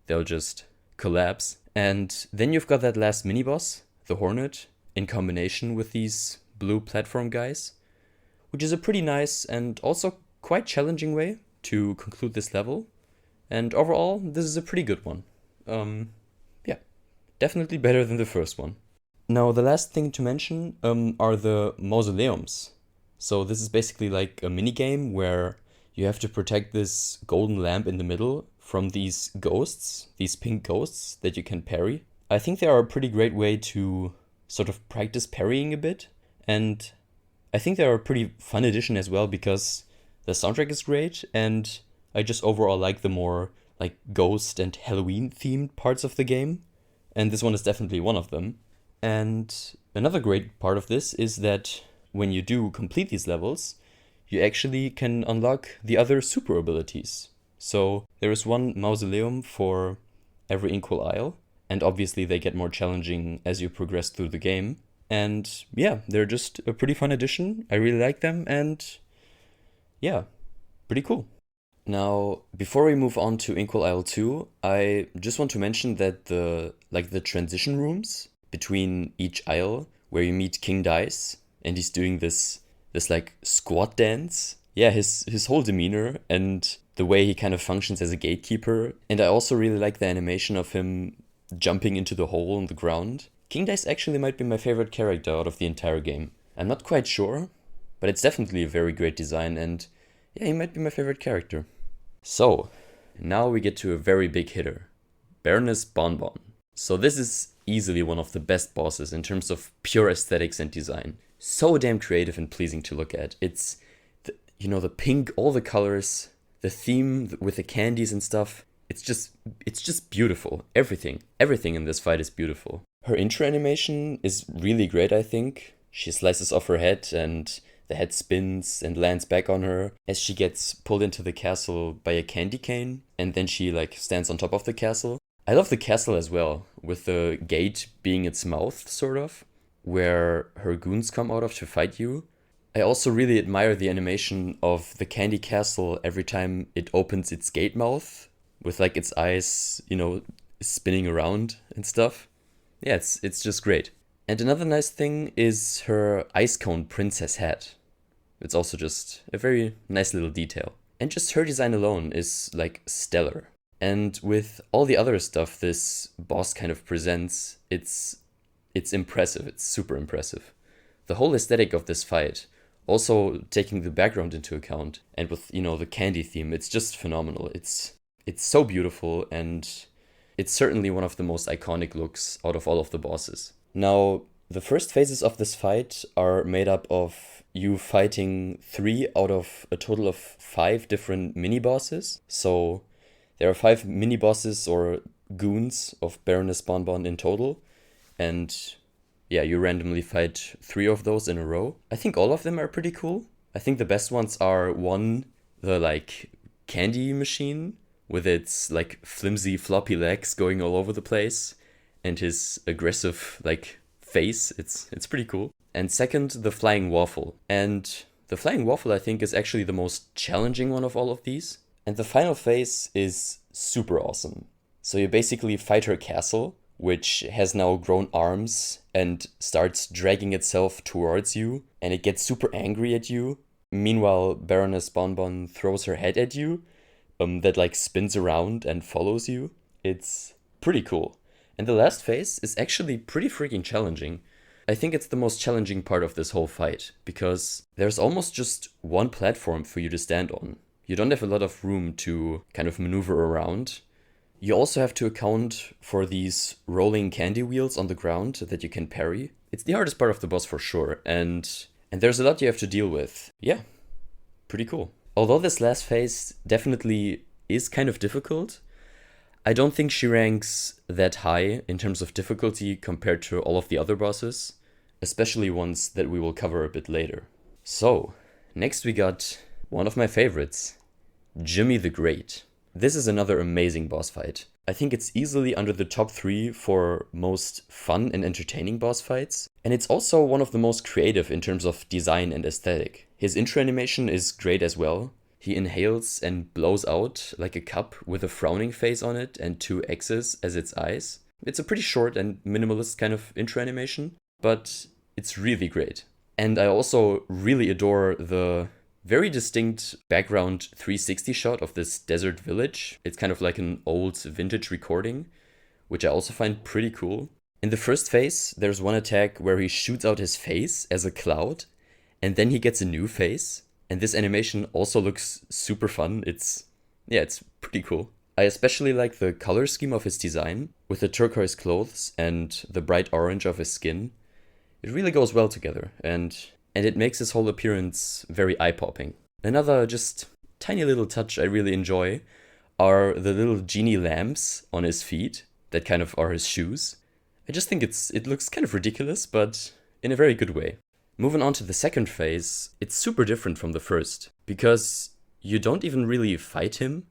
they'll just collapse. And then you've got that last mini-boss, the Hornet, in combination with these blue platform guys, which is a pretty nice and also quite challenging way to conclude this level. And overall, this is a pretty good one. Yeah, definitely better than the first one. Now, the last thing to mention are the mausoleums. So this is basically like a mini game where you have to protect this golden lamp in the middle from these ghosts, these pink ghosts that you can parry. I think they are a pretty great way to sort of practice parrying a bit, and I think they're a pretty fun addition as well because the soundtrack is great, and I just overall like the more like ghost and Halloween themed parts of the game, and this one is definitely one of them. And another great part of this is that when you do complete these levels, you actually can unlock the other super abilities. So there is one mausoleum for every Inkwell Isle, and obviously they get more challenging as you progress through the game. And yeah, they're just a pretty fun addition. I really like them, and yeah, pretty cool. Now, before we move on to Inkwell Isle 2, I just want to mention that the transition rooms between each isle where you meet King Dice and he's doing this like squat dance. Yeah, his whole demeanor and the way he kind of functions as a gatekeeper. And I also really like the animation of him jumping into the hole in the ground. King Dice actually might be my favorite character out of the entire game. I'm not quite sure, but it's definitely a very great design, and yeah, he might be my favorite character. So, now we get to a very big hitter, Baroness Bonbon. So this is easily one of the best bosses in terms of pure aesthetics and design. So damn creative and pleasing to look at. It's, the pink, all the colors, the theme with the candies and stuff. It's just beautiful. Everything in this fight is beautiful. Her intro animation is really great, I think. She slices off her head and the head spins and lands back on her as she gets pulled into the castle by a candy cane, and then she stands on top of the castle. I love the castle as well, with the gate being its mouth, sort of, where her goons come out of to fight you. I also really admire the animation of the candy castle every time it opens its gate mouth, with like its eyes, spinning around and stuff. Yeah, it's just great. And another nice thing is her ice cone princess hat. It's also just a very nice little detail. And just her design alone is like stellar. And with all the other stuff this boss kind of presents, it's impressive. It's super impressive. The whole aesthetic of this fight, also taking the background into account, and with the candy theme, it's just phenomenal. It's so beautiful, and it's certainly one of the most iconic looks out of all of the bosses. Now, the first phases of this fight are made up of you fighting 3 out of a total of 5 different mini bosses. So there are 5 mini bosses or goons of Baroness Bonbon in total, and yeah, you randomly fight 3 of those in a row. I think all of them are pretty cool. I think the best ones are one, the like candy machine with its like flimsy floppy legs going all over the place and his aggressive like face. It's pretty cool. And second, the flying waffle. And the flying waffle I think is actually the most challenging one of all of these. And the final phase is super awesome. So you basically fight her castle, which has now grown arms and starts dragging itself towards you, and it gets super angry at you. Meanwhile, Baroness Bonbon throws her head at you, that like spins around and follows you. It's pretty cool. And the last phase is actually pretty freaking challenging. I think it's the most challenging part of this whole fight, because there's almost just one platform for you to stand on. You don't have a lot of room to kind of maneuver around. You also have to account for these rolling candy wheels on the ground that you can parry. It's the hardest part of the boss for sure, and there's a lot you have to deal with. Yeah, pretty cool. Although this last phase definitely is kind of difficult, I don't think she ranks that high in terms of difficulty compared to all of the other bosses, especially ones that we will cover a bit later. So, next we got one of my favorites, Jimmy the Great. This is another amazing boss fight. I think it's easily under the top 3 for most fun and entertaining boss fights, and it's also one of the most creative in terms of design and aesthetic. His intro animation is great as well. He inhales and blows out like a cup with a frowning face on it and 2 X's as its eyes. It's a pretty short and minimalist kind of intro animation, but it's really great. And I also really adore the very distinct background 360 shot of this desert village. It's kind of like an old vintage recording, which I also find pretty cool. In the first phase, there's one attack where he shoots out his face as a cloud, and then he gets a new face. And this animation also looks super fun. It's pretty cool. I especially like the color scheme of his design, with the turquoise clothes and the bright orange of his skin. It really goes well together, and it makes his whole appearance very eye-popping. Another just tiny little touch I really enjoy are the little genie lamps on his feet that kind of are his shoes. I just think it looks kind of ridiculous, but in a very good way. Moving on to the second phase, it's super different from the first, because you don't even really fight him.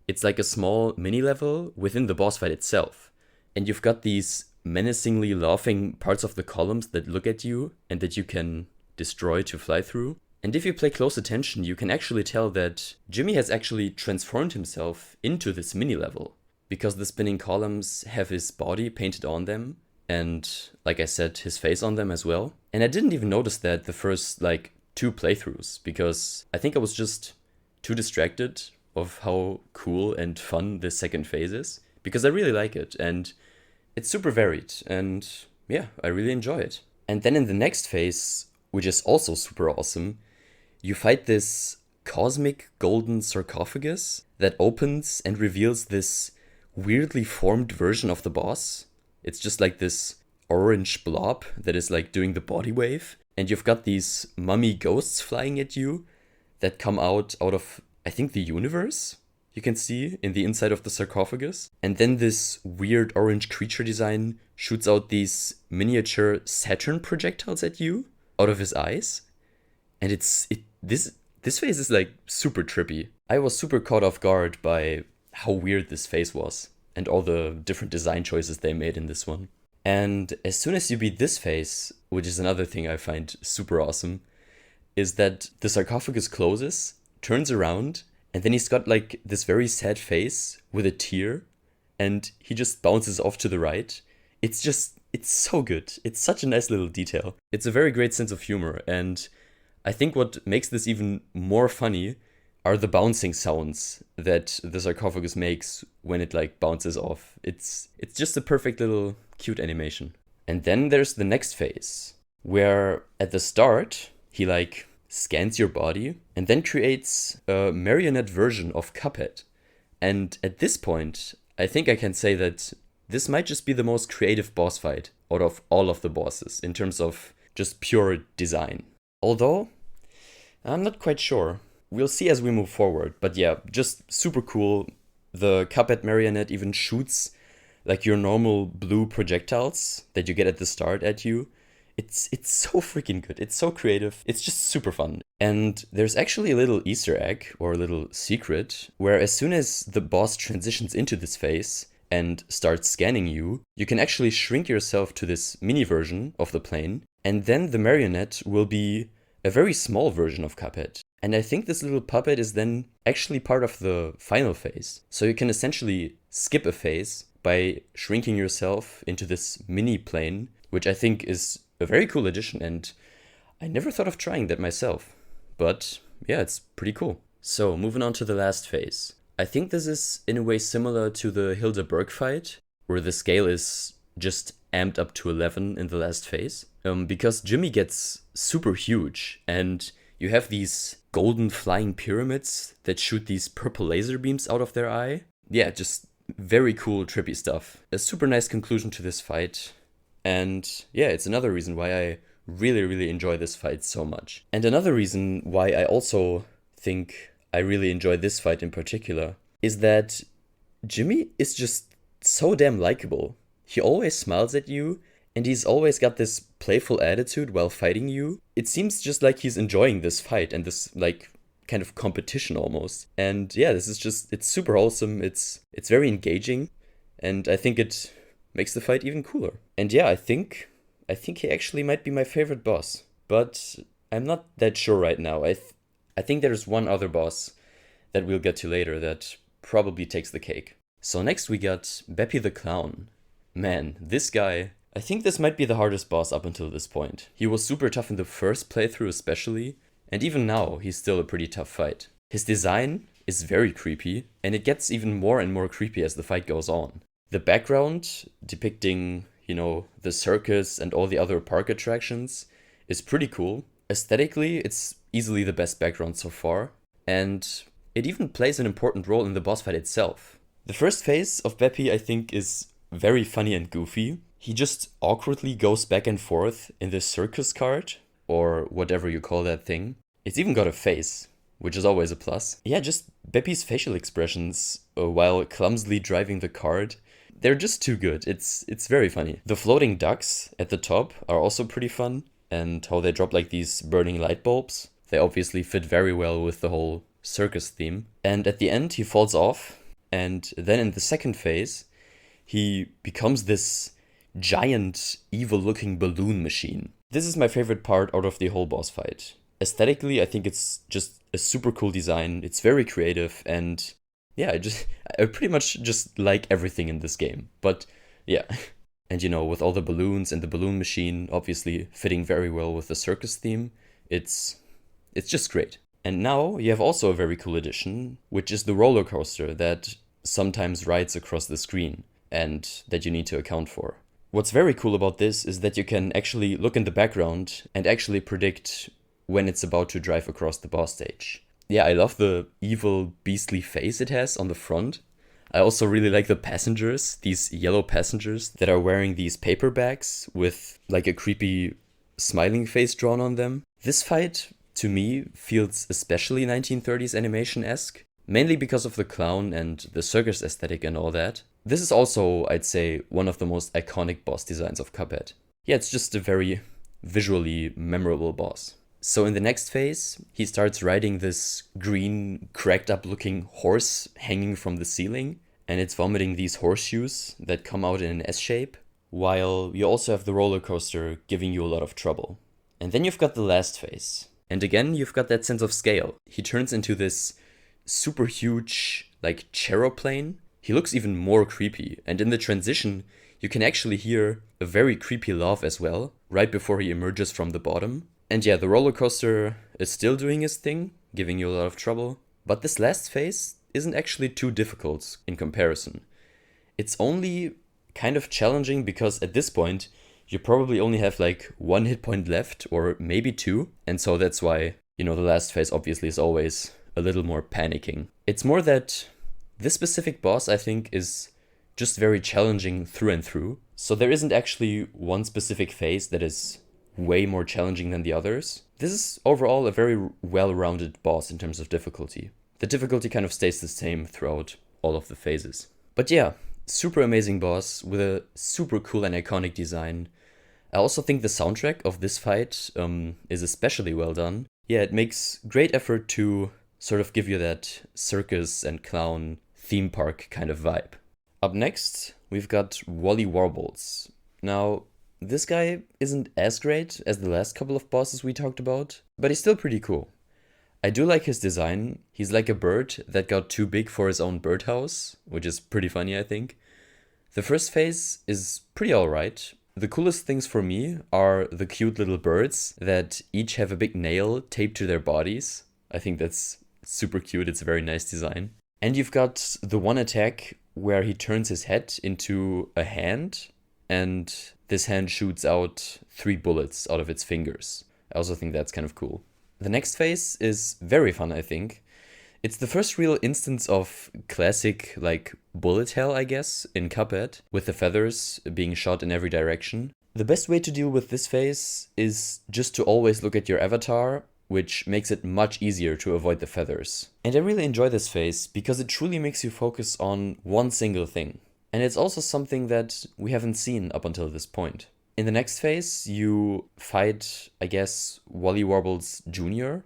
It's like a small mini-level within the boss fight itself. And you've got these menacingly laughing parts of the columns that look at you and that you can destroy to fly through. And if you pay close attention, you can actually tell that Jimmy has actually transformed himself into this mini-level, because the spinning columns have his body painted on them, and like I said, his face on them as well. And I didn't even notice that the first 2 playthroughs, because I think I was just too distracted of how cool and fun this second phase is, because I really like it, and it's super varied, and yeah, I really enjoy it. And then in the next phase, which is also super awesome, you fight this cosmic golden sarcophagus that opens and reveals this weirdly formed version of the boss. It's just like this orange blob that is like doing the body wave, and you've got these mummy ghosts flying at you that come out of, I think, the universe. You can see in the inside of the sarcophagus. And then this weird orange creature design shoots out these miniature Saturn projectiles at you out of his eyes. And this phase is like super trippy. I was super caught off guard by how weird this phase was. and all the different design choices they made in this one. And as soon as you beat this phase, which is another thing I find super awesome, is that the sarcophagus closes, turns around, and then he's got like this very sad face with a tear, and he just bounces off to the right. It's so good. It's such a nice little detail. It's a very great sense of humor, and I think what makes this even more funny are the bouncing sounds that the sarcophagus makes when it like bounces off. It's just a perfect little cute animation. And then there's the next phase, where at the start, he like scans your body and then creates a marionette version of Cuphead. And at this point, I think I can say that this might just be the most creative boss fight out of all of the bosses in terms of just pure design. Although, I'm not quite sure. We'll see as we move forward. But yeah, just super cool. The Cuphead marionette even shoots like your normal blue projectiles that you get at the start at you. It's so freaking good. It's so creative. It's just super fun. And there's actually a little Easter egg or a little secret where as soon as the boss transitions into this phase and starts scanning you, you can actually shrink yourself to this mini version of the plane, and then the marionette will be a very small version of Cuphead. And I think this little puppet is then actually part of the final phase. So you can essentially skip a phase by shrinking yourself into this mini plane, which I think is a very cool addition, and I never thought of trying that myself. But yeah, it's pretty cool. So moving on to the last phase. I think this is in a way similar to the Hilda Berg fight, where the scale is just amped up to 11 in the last phase. Because Jimmy gets super huge, and you have these golden flying pyramids that shoot these purple laser beams out of their eye. Yeah, just very cool, trippy stuff. A super nice conclusion to this fight. And yeah, it's another reason why I really, really enjoy this fight so much. And another reason why I also think I really enjoy this fight in particular is that Jimmy is just so damn likable. He always smiles at you, and he's always got this playful attitude while fighting you. It seems just like he's enjoying this fight and this like kind of competition almost. And yeah, this is just, it's super wholesome. It's very engaging, and I think it makes the fight even cooler. And yeah, I think he actually might be my favorite boss, but I'm not that sure right now. I think there's one other boss that we'll get to later that probably takes the cake. So next we got Beppy the Clown. Man, this guy, I think this might be the hardest boss up until this point. He was super tough in the first playthrough especially, and even now he's still a pretty tough fight. His design is very creepy, and it gets even more and more creepy as the fight goes on. The background depicting, the circus and all the other park attractions is pretty cool. Aesthetically, it's easily the best background so far, and it even plays an important role in the boss fight itself. The first phase of Beppy, I think, is very funny and goofy. He just awkwardly goes back and forth in this circus cart, or whatever you call that thing. It's even got a face, which is always a plus. Yeah, just Beppy's facial expressions while clumsily driving the cart, they're just too good. It's very funny. The floating ducks at the top are also pretty fun, and how they drop like these burning light bulbs. They obviously fit very well with the whole circus theme. And at the end, he falls off, and then in the second phase, he becomes this giant, evil-looking balloon machine. This is my favorite part out of the whole boss fight. Aesthetically, I think it's just a super cool design. It's very creative, and yeah, I pretty much just like everything in this game. But yeah, and with all the balloons and the balloon machine obviously fitting very well with the circus theme, it's just great. And now you have also a very cool addition, which is the roller coaster that sometimes rides across the screen and that you need to account for. What's very cool about this is that you can actually look in the background and actually predict when it's about to drive across the boss stage. Yeah, I love the evil, beastly face it has on the front. I also really like the passengers, these yellow passengers that are wearing these paper bags with like a creepy smiling face drawn on them. This fight, to me, feels especially 1930s animation-esque, mainly because of the clown and the circus aesthetic and all that. This is also, I'd say, one of the most iconic boss designs of Cuphead. Yeah, it's just a very visually memorable boss. So in the next phase, he starts riding this green, cracked up looking horse hanging from the ceiling. and it's vomiting these horseshoes that come out in an S shape, while you also have the roller coaster giving you a lot of trouble. And then you've got the last phase. And again, you've got that sense of scale. He turns into this super huge, like, chaeroplane. He looks even more creepy, and in the transition, you can actually hear a very creepy laugh as well, right before he emerges from the bottom. And yeah, the roller coaster is still doing his thing, giving you a lot of trouble. But this last phase isn't actually too difficult in comparison. It's only kind of challenging because at this point, you probably only have like 1 hit point left, or maybe 2. And so that's why, the last phase obviously is always a little more panicking. It's more that this specific boss, I think, is just very challenging through and through. So there isn't actually one specific phase that is way more challenging than the others. This is overall a very well-rounded boss in terms of difficulty. The difficulty kind of stays the same throughout all of the phases. But yeah, super amazing boss with a super cool and iconic design. I also think the soundtrack of this fight is especially well done. Yeah, it makes great effort to sort of give you that circus and clown theme park kind of vibe. Up next, we've got Wally Warbles. Now, this guy isn't as great as the last couple of bosses we talked about, but he's still pretty cool. I do like his design. He's like a bird that got too big for his own birdhouse, which is pretty funny, I think. The first phase is pretty alright. The coolest things for me are the cute little birds that each have a big nail taped to their bodies. I think that's super cute. It's a very nice design. And you've got the one attack where he turns his head into a hand, and this hand shoots out 3 bullets out of its fingers. I also think that's kind of cool. The next phase is very fun, I think. It's the first real instance of classic, like, bullet hell, I guess, in Cuphead, with the feathers being shot in every direction. The best way to deal with this phase is just to always look at your avatar, which makes it much easier to avoid the feathers. And I really enjoy this phase because it truly makes you focus on one single thing. And it's also something that we haven't seen up until this point. In the next phase, you fight, I guess, Wally Warbles Jr.,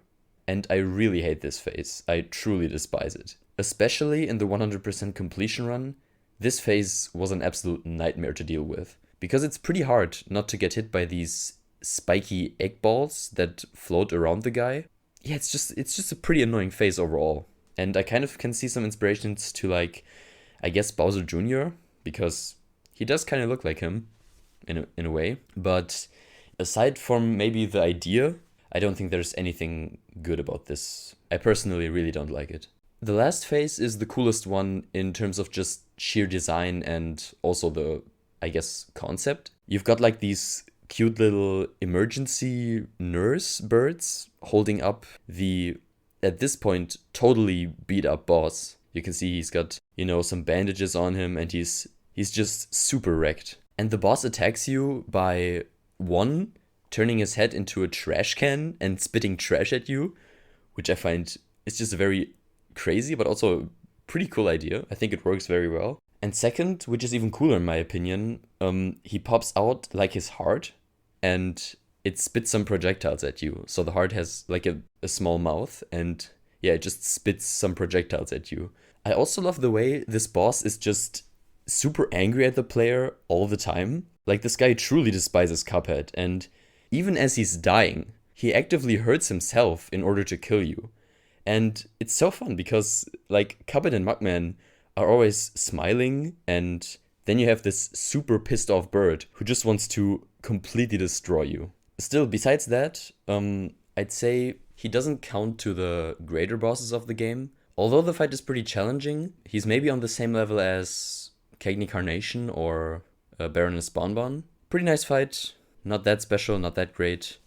and I really hate this phase. I truly despise it. Especially in the 100% completion run, this phase was an absolute nightmare to deal with. Because it's pretty hard not to get hit by these spiky egg balls that float around the guy. Yeah, it's just a pretty annoying phase overall. And I kind of can see some inspirations to, like, I guess Bowser Jr., because he does kind of look like him in a way. But aside from maybe the idea, I don't think there's anything good about this. I personally really don't like it. The last phase is the coolest one in terms of just sheer design and also the, I guess, concept. You've got like these cute little emergency nurse birds holding up the, at this point, totally beat up boss. You can see he's got, some bandages on him, and he's just super wrecked. And the boss attacks you by, 1, turning his head into a trash can and spitting trash at you, which I find is just a very crazy but also pretty cool idea. I think it works very well. And second, which is even cooler in my opinion, he pops out like his heart, and it spits some projectiles at you. So the heart has like a small mouth, and yeah, it just spits some projectiles at you. I also love the way this boss is just super angry at the player all the time. Like, this guy truly despises Cuphead, and even as he's dying, he actively hurts himself in order to kill you. And it's so fun because, like, Cuphead and Mugman are always smiling, and then you have this super pissed off bird who just wants to completely destroy you. Still, besides that, I'd say he doesn't count to the greater bosses of the game. Although the fight is pretty challenging, he's maybe on the same level as Cagney Carnation or Baroness Bonbon. Pretty nice fight, not that special, not that great,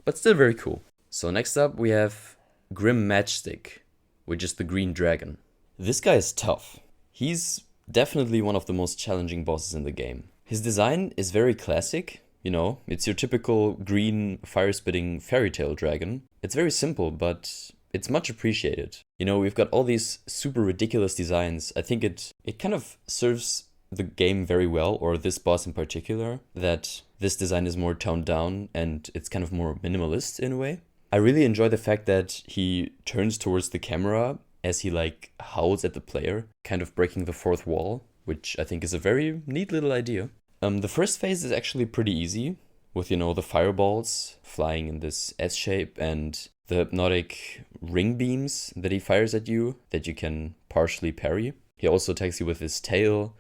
but still very cool. So next up we have Grim Matchstick, which is the green dragon. This guy is tough. He's definitely one of the most challenging bosses in the game. His design is very classic, it's your typical green fire-spitting fairy tale dragon. It's very simple, but it's much appreciated. We've got all these super ridiculous designs. I think it kind of serves the game very well, or this boss in particular, that this design is more toned down and it's kind of more minimalist in a way. I really enjoy the fact that he turns towards the camera as he like howls at the player, kind of breaking the fourth wall, which I think is a very neat little idea. The first phase is actually pretty easy, with, the fireballs flying in this S shape and the hypnotic ring beams that he fires at you that you can partially parry. He also attacks you with his tail.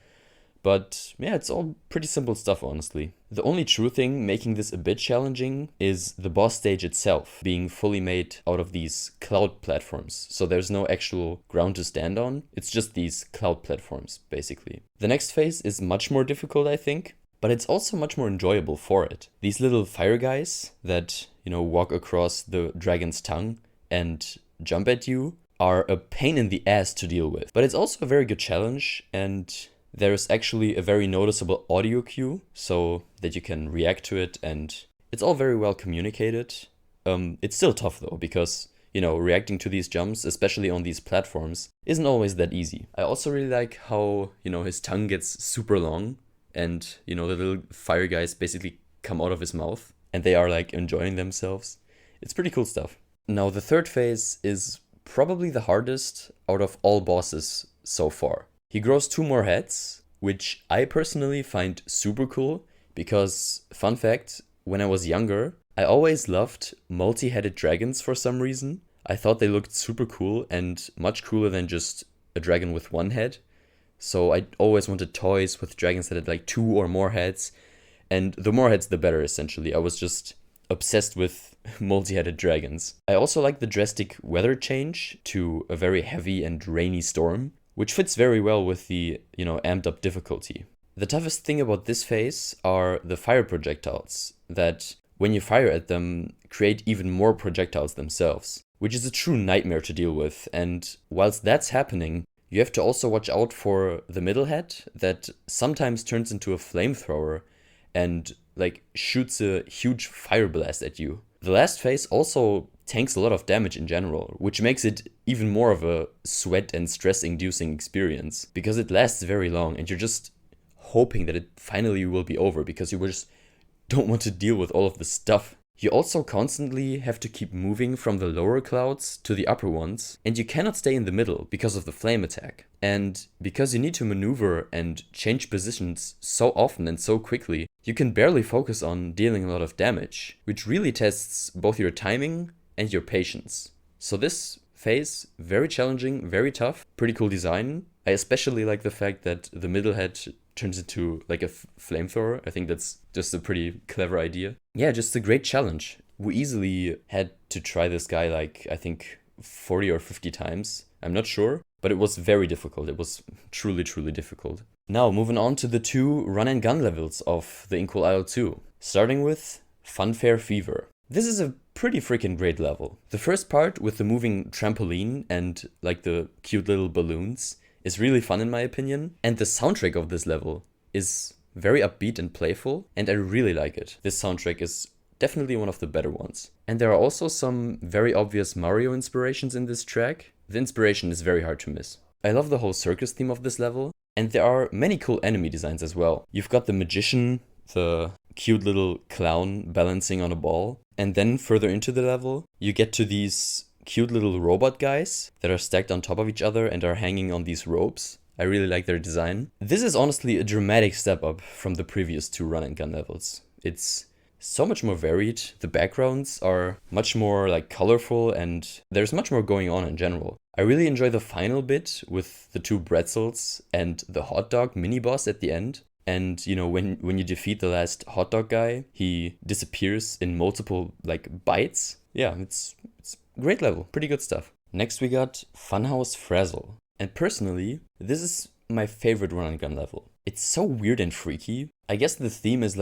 But yeah, it's all pretty simple stuff, honestly. The only true thing making this a bit challenging is the boss stage itself being fully made out of these cloud platforms. So there's no actual ground to stand on. It's just these cloud platforms, basically. The next phase is much more difficult, I think, but it's also much more enjoyable for it. These little fire guys that, walk across the dragon's tongue and jump at you are a pain in the ass to deal with. But it's also a very good challenge, and there's actually a very noticeable audio cue so that you can react to it, and it's all very well communicated. It's still tough though, because, reacting to these jumps, especially on these platforms, isn't always that easy. I also really like how, his tongue gets super long and, the little fire guys basically come out of his mouth and they are like enjoying themselves. It's pretty cool stuff. Now, the third phase is probably the hardest out of all bosses so far. He grows 2 more heads, which I personally find super cool because, fun fact, when I was younger, I always loved multi-headed dragons for some reason. I thought they looked super cool and much cooler than just a dragon with 1 head. So I always wanted toys with dragons that had like 2 or more heads, and the more heads the better, essentially. I was just obsessed with multi-headed dragons. I also like the drastic weather change to a very heavy and rainy storm, which fits very well with the, amped up difficulty. The toughest thing about this phase are the fire projectiles that, when you fire at them, create even more projectiles themselves, which is a true nightmare to deal with. And whilst that's happening, you have to also watch out for the middle head that sometimes turns into a flamethrower and shoots a huge fire blast at you. The last phase also tanks a lot of damage in general, which makes it even more of a sweat and stress-inducing experience because it lasts very long and you're just hoping that it finally will be over because you just don't want to deal with all of the stuff. You also constantly have to keep moving from the lower clouds to the upper ones, and you cannot stay in the middle because of the flame attack. And because you need to maneuver and change positions so often and so quickly, you can barely focus on dealing a lot of damage, which really tests both your timing and your patience. So this phase, very challenging, very tough, pretty cool design. I especially like the fact that the middle head turns into like a flamethrower. I think that's just a pretty clever idea. Yeah, just a great challenge. We easily had to try this guy I think 40 or 50 times. I'm not sure, but it was very difficult. It was truly, truly difficult. Now, moving on to the 2 run and gun levels of the Inkwell Isle 2, starting with Funfair Fever. This is a pretty freaking great level. The first part with the moving trampoline and the cute little balloons is really fun in my opinion, and the soundtrack of this level is very upbeat and playful, and I really like it. This soundtrack is definitely one of the better ones. And there are also some very obvious Mario inspirations in this track. The inspiration is very hard to miss. I love the whole circus theme of this level, and there are many cool enemy designs as well. You've got the magician, the cute little clown balancing on a ball, and then further into the level, you get to these cute little robot guys that are stacked on top of each other and are hanging on these ropes. I really like their design. This is honestly a dramatic step up from the previous 2 run and gun levels. It's so much more varied. The backgrounds are much more colorful and there's much more going on in general. I really enjoy the final bit with the 2 pretzels and the hot dog mini boss at the end. And when you defeat the last hot dog guy, he disappears in multiple bites. Yeah, it's great level, pretty good stuff. Next we got Funhouse Frazzle. And personally, this is my favorite run and gun level. It's so weird and freaky. I guess the theme is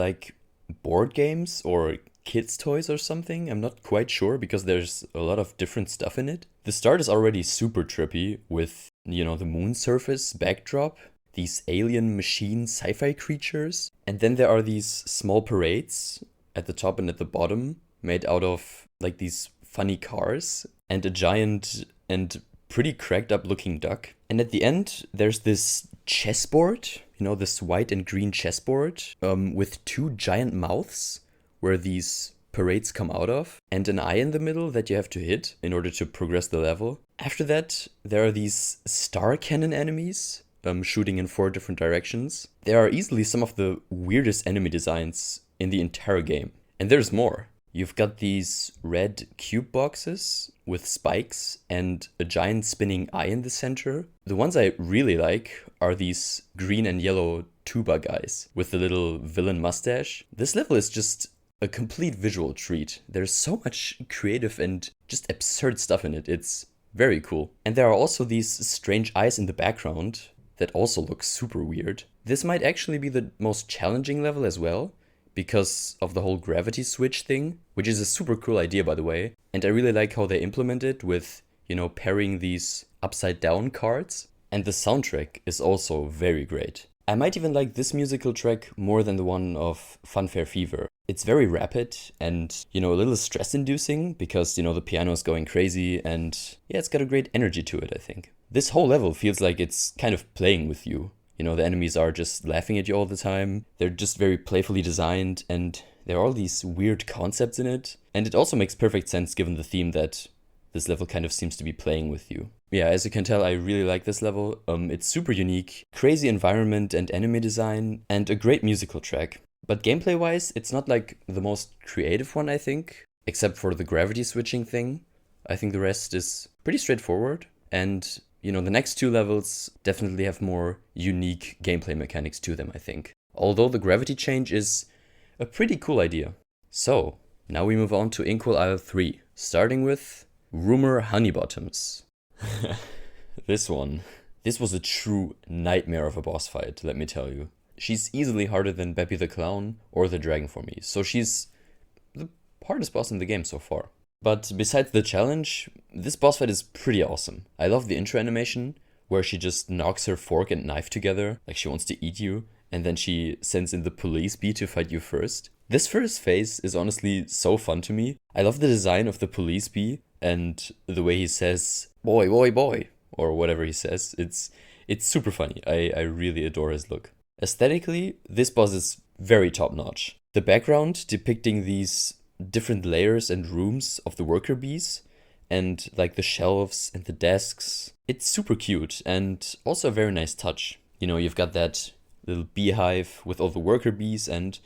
board games or kids' toys or something. I'm not quite sure because there's a lot of different stuff in it. The start is already super trippy with, the moon surface backdrop, these alien machine sci-fi creatures. And then there are these small parades at the top and at the bottom made out of these funny cars and a giant and pretty cracked up looking duck. And at the end, there's this chessboard, this white and green chessboard with 2 giant mouths where these parades come out of and an eye in the middle that you have to hit in order to progress the level. After that, there are these star cannon enemies, shooting in 4 different directions. They are easily some of the weirdest enemy designs in the entire game. And there's more. You've got these red cube boxes with spikes and a giant spinning eye in the center. The ones I really like are these green and yellow tuba guys with the little villain mustache. This level is just a complete visual treat. There's so much creative and just absurd stuff in it. It's very cool. And there are also these strange eyes in the background that also look super weird. This might actually be the most challenging level as well, because of the whole gravity switch thing, which is a super cool idea, by the way. And I really like how they implement it with, pairing these upside down cards. And the soundtrack is also very great. I might even like this musical track more than the one of Funfair Fever. It's very rapid and, a little stress inducing because, the piano is going crazy and yeah, it's got a great energy to it, I think. This whole level feels like it's kind of playing with you. The enemies are just laughing at you all the time. They're just very playfully designed, and there are all these weird concepts in it. And it also makes perfect sense given the theme that this level kind of seems to be playing with you. Yeah, as you can tell, I really like this level. It's super unique, crazy environment and enemy design, and a great musical track. But gameplay-wise, it's not like the most creative one, I think, except for the gravity switching thing. I think the rest is pretty straightforward, and the next 2 levels definitely have more unique gameplay mechanics to them, I think. Although the gravity change is a pretty cool idea. So, now we move on to Inkwell Isle 3, starting with Rumor Honeybottoms. This was a true nightmare of a boss fight, let me tell you. She's easily harder than Beppy the Clown or the Dragon for me, so she's the hardest boss in the game so far. But besides the challenge, this boss fight is pretty awesome. I love the intro animation, where she just knocks her fork and knife together, like she wants to eat you, and then she sends in the police bee to fight you first. This first phase is honestly so fun to me. I love the design of the police bee, and the way he says, boy, boy, boy, or whatever he says. It's super funny. I really adore his look. Aesthetically, this boss is very top notch. The background depicting these different layers and rooms of the worker bees and like the shelves and the desks. It's super cute and also a very nice touch. You've got that little beehive with all the worker bees, and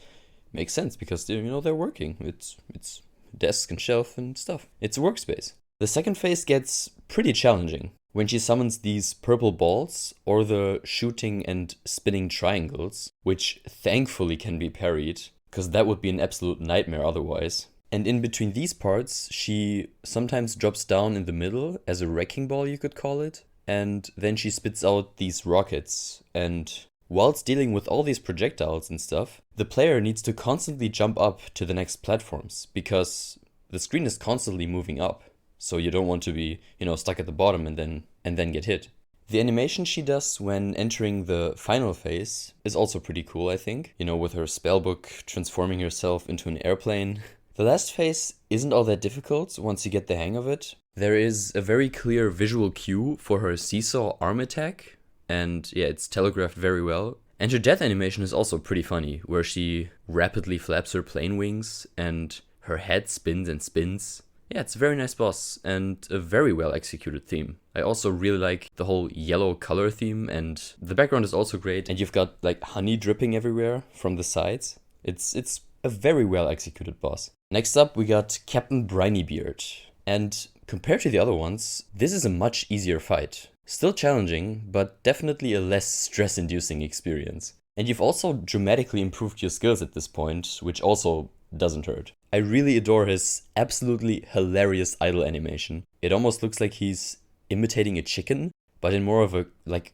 makes sense because they're working. It's desk and shelf and stuff. It's a workspace. The second phase gets pretty challenging when she summons these purple balls or the shooting and spinning triangles, which thankfully can be parried, because that would be an absolute nightmare otherwise. And in between these parts, she sometimes drops down in the middle as a wrecking ball, you could call it, and then she spits out these rockets. And whilst dealing with all these projectiles and stuff, the player needs to constantly jump up to the next platforms, because the screen is constantly moving up. So you don't want to be, stuck at the bottom and then get hit. The animation she does when entering the final phase is also pretty cool, I think. With her spellbook transforming herself into an airplane. The last phase isn't all that difficult once you get the hang of it. There is a very clear visual cue for her seesaw arm attack, and yeah, it's telegraphed very well. And her death animation is also pretty funny, where she rapidly flaps her plane wings and her head spins and spins. Yeah, it's a very nice boss and a very well executed theme. I also really like the whole yellow color theme, and the background is also great, and you've got like honey dripping everywhere from the sides. It's a very well executed boss. Next up, we got Captain Brinybeard. And compared to the other ones, this is a much easier fight. Still challenging, but definitely a less stress-inducing experience. And you've also dramatically improved your skills at this point, which also doesn't hurt. I really adore his absolutely hilarious idle animation. It almost looks like he's imitating a chicken, but in more of a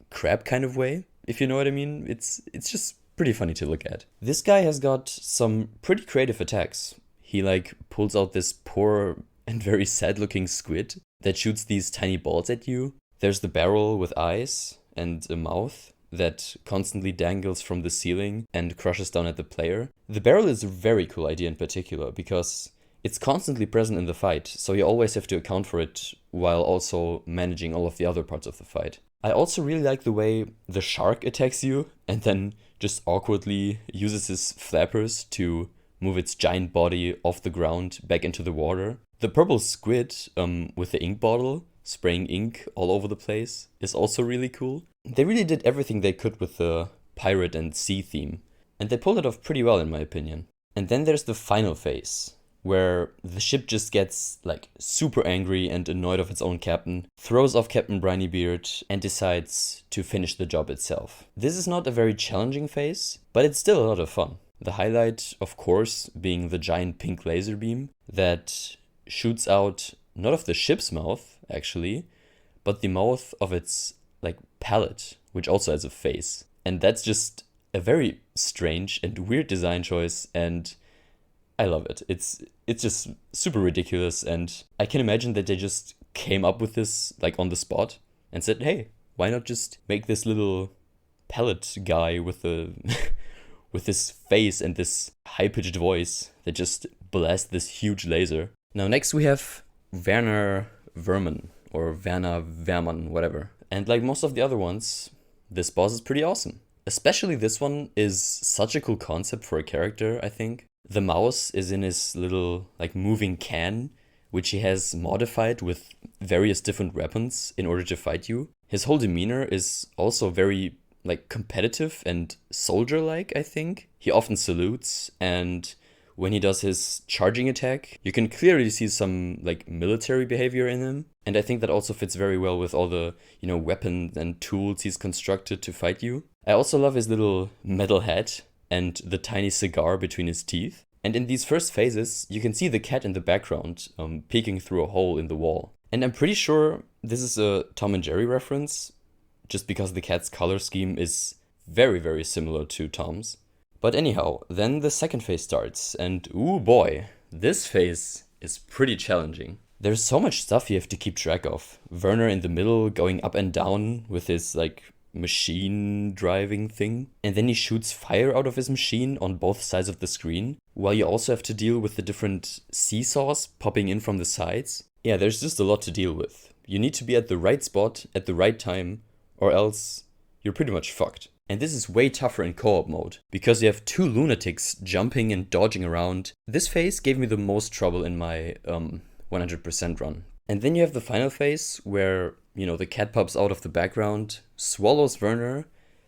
crab kind of way, if you know what I mean. It's just pretty funny to look at. This guy has got some pretty creative attacks. He pulls out this poor and very sad looking squid that shoots these tiny balls at you. There's the barrel with eyes and a mouth that constantly dangles from the ceiling and crushes down at the player. The barrel is a very cool idea in particular because it's constantly present in the fight, so you always have to account for it while also managing all of the other parts of the fight. I also really like the way the shark attacks you and then just awkwardly uses his flappers to move its giant body off the ground back into the water. The purple squid with the ink bottle spraying ink all over the place is also really cool. They really did everything they could with the pirate and sea theme, and they pulled it off pretty well in my opinion. And then there's the final phase, where the ship just gets like super angry and annoyed of its own captain, throws off Captain Brinybeard, and decides to finish the job itself. This is not a very challenging phase, but it's still a lot of fun. The highlight, of course, being the giant pink laser beam that shoots out not of the ship's mouth, actually, but the mouth of its like palate, which also has a face. And that's just a very strange and weird design choice, and I love it. It's just super ridiculous, and I can imagine that they just came up with this like on the spot and said, "Hey, why not just make this little palette guy with the with this face and this high-pitched voice that just blasts this huge laser." Now next we have Werner Verman, or Werner Verman, whatever. And like most of the other ones, this boss is pretty awesome. Especially this one is such a cool concept for a character, I think. The mouse is in his little like moving can, which he has modified with various different weapons in order to fight you. His whole demeanor is also very like competitive and soldier-like, I think. He often salutes, and when he does his charging attack, you can clearly see some like military behavior in him. And I think that also fits very well with all the, weapons and tools he's constructed to fight you. I also love his little metal hat and the tiny cigar between his teeth. And in these first phases, you can see the cat in the background peeking through a hole in the wall. And I'm pretty sure this is a Tom and Jerry reference, just because the cat's color scheme is very, very similar to Tom's. But anyhow, then the second phase starts, and ooh boy, this phase is pretty challenging. There's so much stuff you have to keep track of. Werner in the middle going up and down with his machine driving thing. And then he shoots fire out of his machine on both sides of the screen, while you also have to deal with the different seesaws popping in from the sides. Yeah, there's just a lot to deal with. You need to be at the right spot at the right time, or else you're pretty much fucked. And this is way tougher in co-op mode, because you have two lunatics jumping and dodging around. This phase gave me the most trouble in my 100% run. And then you have the final phase where, the cat pops out of the background, swallows Werner,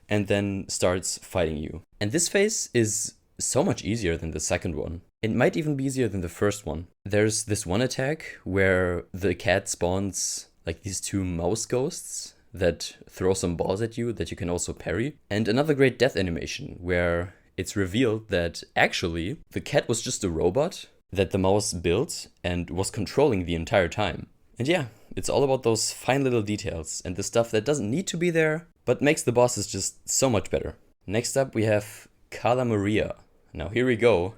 and then starts fighting you. And this phase is so much easier than the second one. It might even be easier than the first one. There's this one attack where the cat spawns these two mouse ghosts that throw some balls at you that you can also parry. And another great death animation where it's revealed that actually the cat was just a robot that the mouse built and was controlling the entire time. And yeah, it's all about those fine little details and the stuff that doesn't need to be there, but makes the bosses just so much better. Next up we have Carla Maria. Now here we go.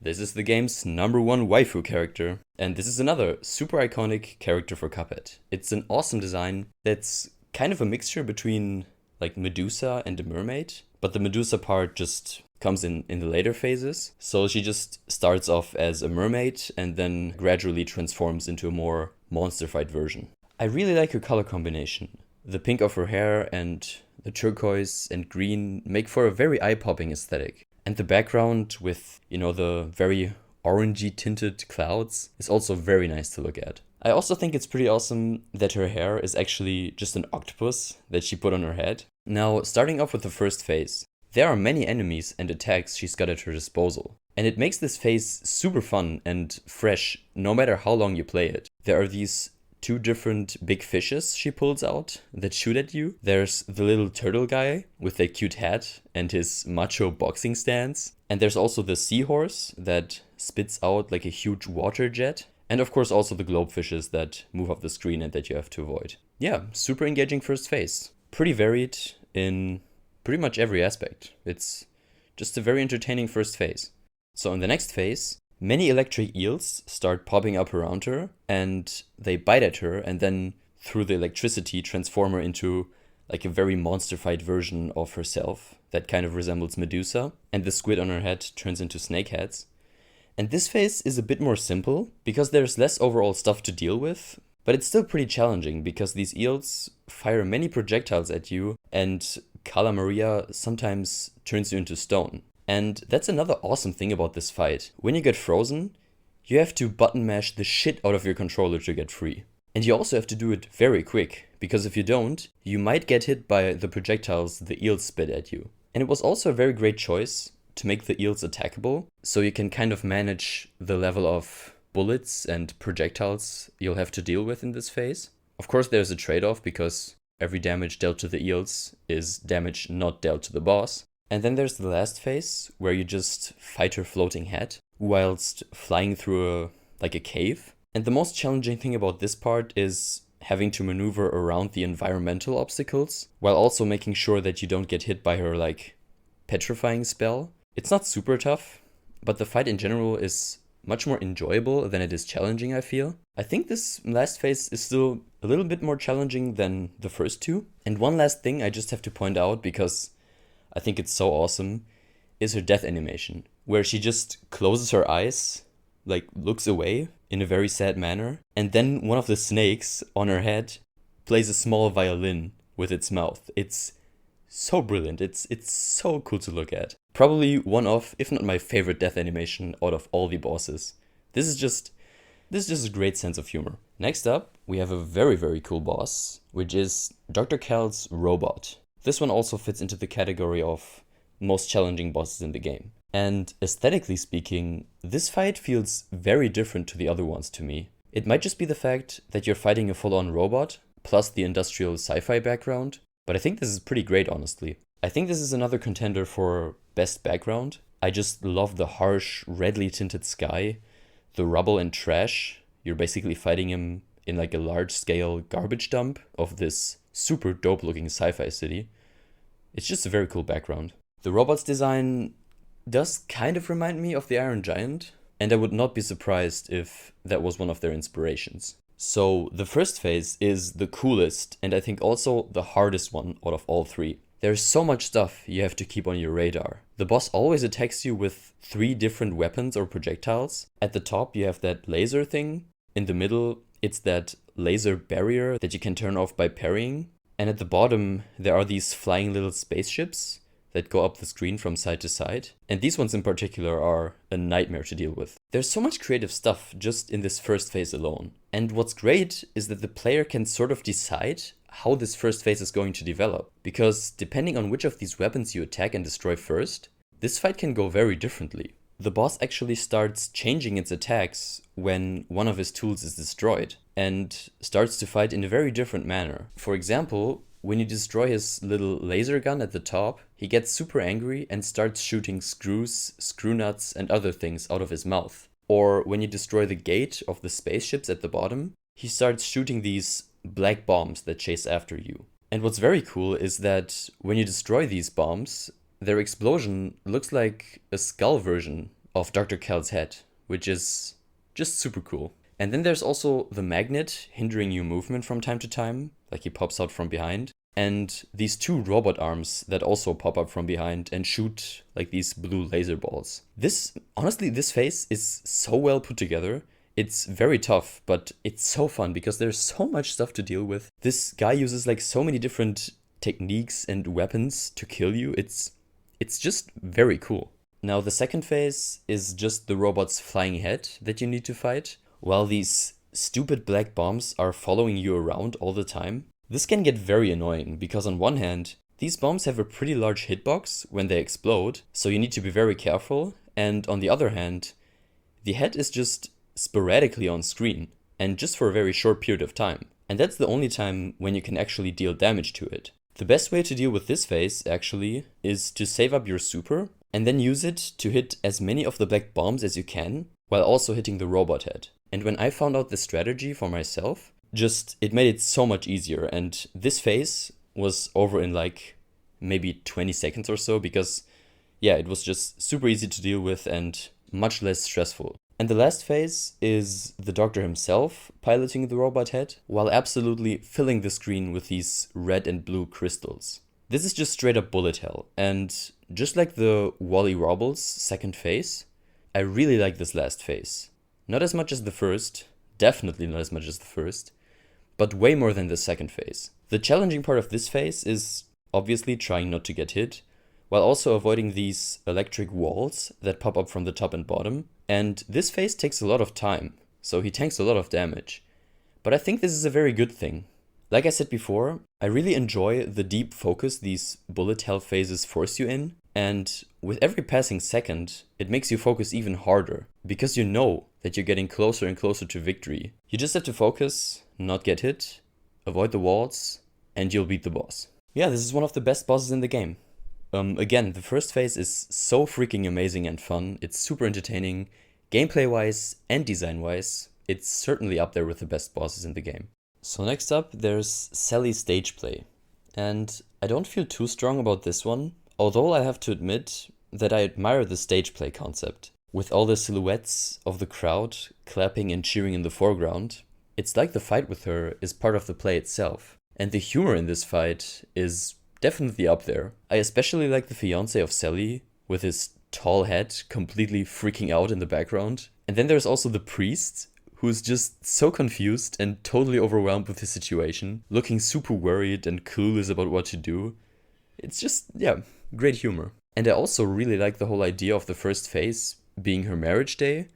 This is the game's #1 waifu character, and this is another super iconic character for Cuphead. It's an awesome design that's kind of a mixture between Medusa and a mermaid, but the Medusa part just comes in the later phases. So she just starts off as a mermaid and then gradually transforms into a more monster fight version. I really like her color combination. The pink of her hair and the turquoise and green make for a very eye-popping aesthetic. And the background with, the very orangey tinted clouds is also very nice to look at. I also think it's pretty awesome that her hair is actually just an octopus that she put on her head. Now, starting off with the first phase, there are many enemies and attacks she's got at her disposal. And it makes this phase super fun and fresh, no matter how long you play it. There are these two different big fishes she pulls out that shoot at you. There's the little turtle guy with a cute hat and his macho boxing stance. And there's also the seahorse that spits out a huge water jet. And of course also the globefishes that move up the screen and that you have to avoid. Yeah, super engaging first phase. Pretty varied in pretty much every aspect. It's just a very entertaining first phase. So in the next phase, many electric eels start popping up around her, and they bite at her and then through the electricity transform her into a very monster-fight version of herself that kind of resembles Medusa, and the squid on her head turns into snake heads. And this phase is a bit more simple because there's less overall stuff to deal with, but it's still pretty challenging because these eels fire many projectiles at you, and Carla Maria sometimes turns you into stone. And that's another awesome thing about this fight. When you get frozen, you have to button mash the shit out of your controller to get free. And you also have to do it very quick, because if you don't, you might get hit by the projectiles the eels spit at you. And it was also a very great choice to make the eels attackable, so you can kind of manage the level of bullets and projectiles you'll have to deal with in this phase. Of course, there's a trade-off, because every damage dealt to the eels is damage not dealt to the boss. And then there's the last phase, where you just fight her floating head, whilst flying through a cave. And the most challenging thing about this part is having to maneuver around the environmental obstacles, while also making sure that you don't get hit by her, petrifying spell. It's not super tough, but the fight in general is much more enjoyable than it is challenging, I feel. I think this last phase is still a little bit more challenging than the first two. And one last thing I just have to point out, because I think it's so awesome, is her death animation, where she just closes her eyes, looks away in a very sad manner, and then one of the snakes on her head plays a small violin with its mouth. It's so brilliant. It's so cool to look at. Probably one of, if not my favorite death animation out of all the bosses. This is just a great sense of humor. Next up, we have a very, very cool boss, which is Dr. Cal's robot. This one also fits into the category of most challenging bosses in the game. And aesthetically speaking, this fight feels very different to the other ones to me. It might just be the fact that you're fighting a full-on robot, plus the industrial sci-fi background, but I think this is pretty great, honestly. I think this is another contender for best background. I just love the harsh, redly tinted sky, the rubble and trash. You're basically fighting him in a large-scale garbage dump of this super dope-looking sci-fi city. It's just a very cool background. The robot's design does kind of remind me of the Iron Giant, and I would not be surprised if that was one of their inspirations. So the first phase is the coolest, and I think also the hardest one out of all three. There's so much stuff you have to keep on your radar. The boss always attacks you with 3 different weapons or projectiles. At the top you have that laser thing, in the middle it's that laser barrier that you can turn off by parrying, and at the bottom there are these flying little spaceships that go up the screen from side to side. And these ones in particular are a nightmare to deal with. There's so much creative stuff just in this first phase alone. And what's great is that the player can sort of decide how this first phase is going to develop. Because depending on which of these weapons you attack and destroy first, this fight can go very differently. The boss actually starts changing its attacks when one of his tools is destroyed, and starts to fight in a very different manner. For example, when you destroy his little laser gun at the top, he gets super angry and starts shooting screws, screw nuts, and other things out of his mouth. Or when you destroy the gate of the spaceships at the bottom, he starts shooting these black bombs that chase after you. And what's very cool is that when you destroy these bombs, their explosion looks like a skull version of Dr. Cal's head, which is just super cool. And then there's also the magnet hindering your movement from time to time, like he pops out from behind. And these 2 robot arms that also pop up from behind and shoot these blue laser balls. Honestly, this phase is so well put together. It's very tough, but it's so fun because there's so much stuff to deal with. This guy uses so many different techniques and weapons to kill you. It's just very cool. Now the second phase is just the robot's flying head that you need to fight, while these stupid black bombs are following you around all the time. This can get very annoying because on one hand, these bombs have a pretty large hitbox when they explode, so you need to be very careful, and on the other hand, the head is just sporadically on screen, and just for a very short period of time. And that's the only time when you can actually deal damage to it. The best way to deal with this phase, actually, is to save up your super, and then use it to hit as many of the black bombs as you can, while also hitting the robot head. And when I found out this strategy for myself, it made it so much easier, and this phase was over in maybe 20 seconds or so, because it was just super easy to deal with and much less stressful. And the last phase is the doctor himself piloting the robot head, while absolutely filling the screen with these red and blue crystals. This is just straight up bullet hell, and just like the Wally Wobbles second phase, I really like this last phase. Not as much as the first, definitely not as much as the first, but way more than the second phase. The challenging part of this phase is obviously trying not to get hit, while also avoiding these electric walls that pop up from the top and bottom. And this phase takes a lot of time, so he tanks a lot of damage. But I think this is a very good thing. Like I said before, I really enjoy the deep focus these bullet hell phases force you in, and with every passing second, it makes you focus even harder, because you know that you're getting closer and closer to victory. You just have to focus, not get hit, avoid the walls, and you'll beat the boss. Yeah, this is one of the best bosses in the game. Again, the first phase is so freaking amazing and fun, it's super entertaining, gameplay-wise and design-wise, it's certainly up there with the best bosses in the game. So next up, there's Sally's stage play. And I don't feel too strong about this one, although I have to admit that I admire the stage play concept. With all the silhouettes of the crowd clapping and cheering in the foreground, it's like the fight with her is part of the play itself. And the humor in this fight is definitely up there. I especially like the fiancé of Sally, with his tall head completely freaking out in the background. And then there's also the priest, who's just so confused and totally overwhelmed with his situation, looking super worried and clueless about what to do. It's just, yeah, great humor. And I also really like the whole idea of the first phase being her marriage day,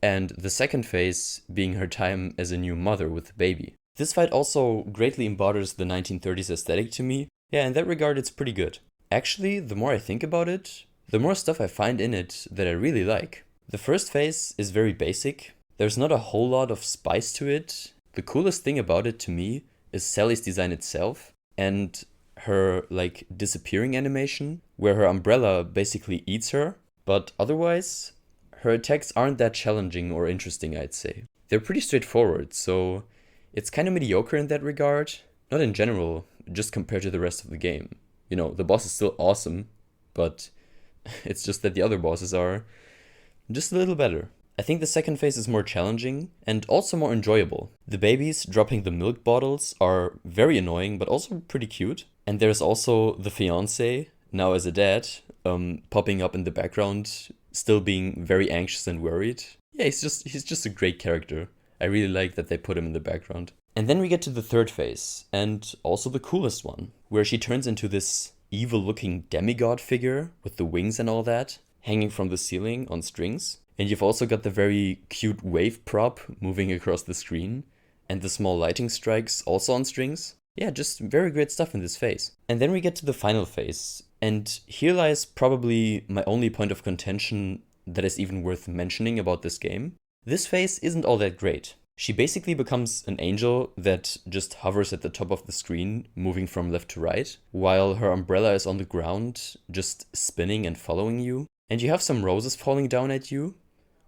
and the second phase being her time as a new mother with a baby. This fight also greatly embodies the 1930s aesthetic to me. Yeah, in that regard, it's pretty good. Actually, the more I think about it, the more stuff I find in it that I really like. The first phase is very basic. There's not a whole lot of spice to it. The coolest thing about it to me is Sally's design itself and her like disappearing animation, where her umbrella basically eats her. But otherwise, her attacks aren't that challenging or interesting, I'd say. They're pretty straightforward, so it's kind of mediocre in that regard. Not in general, just compared to the rest of the game. You know, the boss is still awesome, but it's just that the other bosses are just a little better. I think the second phase is more challenging and also more enjoyable. The babies dropping the milk bottles are very annoying, but also pretty cute. And there's also the fiancé, now as a dad, popping up in the background, still being very anxious and worried. Yeah, he's just a great character. I really like that they put him in the background. And then we get to the third phase, and also the coolest one, where she turns into this evil-looking demigod figure with the wings and all that, hanging from the ceiling on strings. And you've also got the very cute wave prop moving across the screen, and the small lighting strikes also on strings. Yeah, just very great stuff in this phase. And then we get to the final phase, and here lies probably my only point of contention that is even worth mentioning about this game. This phase isn't all that great. She basically becomes an angel that just hovers at the top of the screen, moving from left to right, while her umbrella is on the ground, just spinning and following you. And you have some roses falling down at you,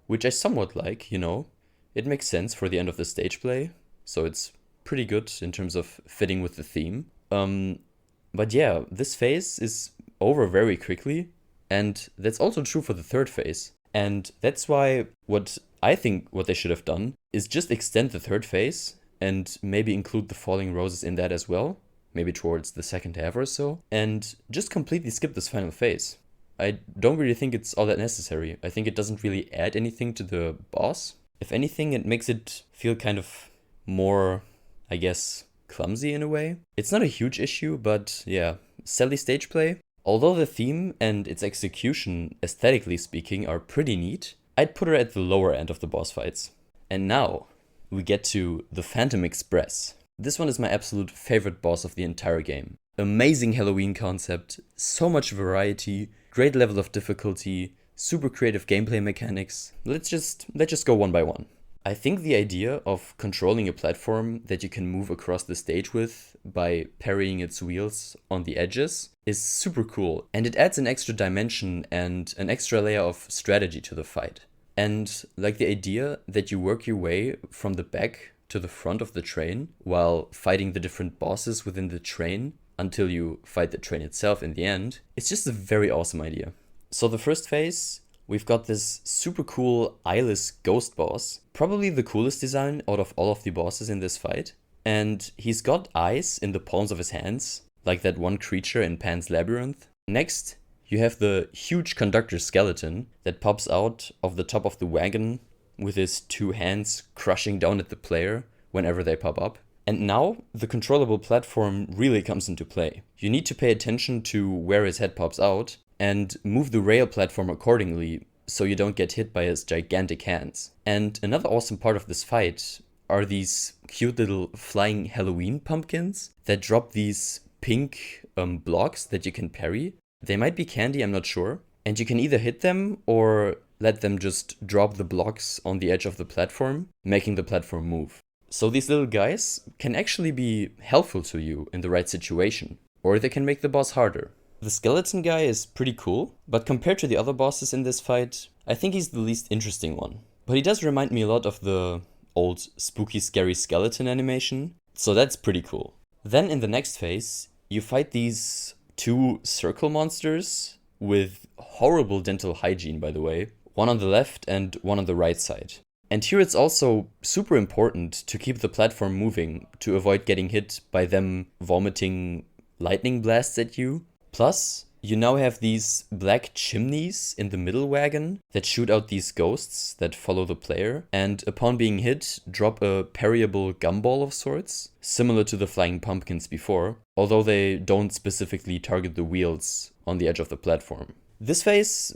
which I somewhat like, you know. It makes sense for the end of the stage play, so it's pretty good in terms of fitting with the theme. But yeah, this phase is over very quickly, and that's also true for the third phase. And that's why what they should have done is just extend the third phase and maybe include the falling roses in that as well, maybe towards the second half or so, and just completely skip this final phase. I don't really think it's all that necessary. I think it doesn't really add anything to the boss. If anything, it makes it feel kind of more, I guess, clumsy in a way. It's not a huge issue, but yeah, Sally stage play. Although the theme and its execution, aesthetically speaking, are pretty neat, I'd put her at the lower end of the boss fights. And now, we get to the Phantom Express. This one is my absolute favorite boss of the entire game. Amazing Halloween concept, so much variety, great level of difficulty, super creative gameplay mechanics. Let's just go one by one. I think the idea of controlling a platform that you can move across the stage with by parrying its wheels on the edges is super cool, and it adds an extra dimension and an extra layer of strategy to the fight. And like the idea that you work your way from the back to the front of the train while fighting the different bosses within the train until you fight the train itself in the end, it's just a very awesome idea. So the first phase, we've got this super cool eyeless ghost boss, probably the coolest design out of all of the bosses in this fight. And he's got eyes in the palms of his hands, like that one creature in Pan's Labyrinth. Next, you have the huge conductor skeleton that pops out of the top of the wagon with his two hands crushing down at the player whenever they pop up. And now, the controllable platform really comes into play. You need to pay attention to where his head pops out, and move the rail platform accordingly so you don't get hit by his gigantic hands. And another awesome part of this fight are these cute little flying Halloween pumpkins that drop these pink blocks that you can parry. They might be candy, I'm not sure. And you can either hit them or let them just drop the blocks on the edge of the platform, making the platform move. So these little guys can actually be helpful to you in the right situation, or they can make the boss harder. The skeleton guy is pretty cool, but compared to the other bosses in this fight, I think he's the least interesting one. But he does remind me a lot of the old spooky scary skeleton animation, so that's pretty cool. Then in the next phase, you fight these two circle monsters with horrible dental hygiene, by the way, one on the left and one on the right side. And here it's also super important to keep the platform moving to avoid getting hit by them vomiting lightning blasts at you. Plus, you now have these black chimneys in the middle wagon that shoot out these ghosts that follow the player, and upon being hit, drop a parryable gumball of sorts, similar to the flying pumpkins before, although they don't specifically target the wheels on the edge of the platform. This phase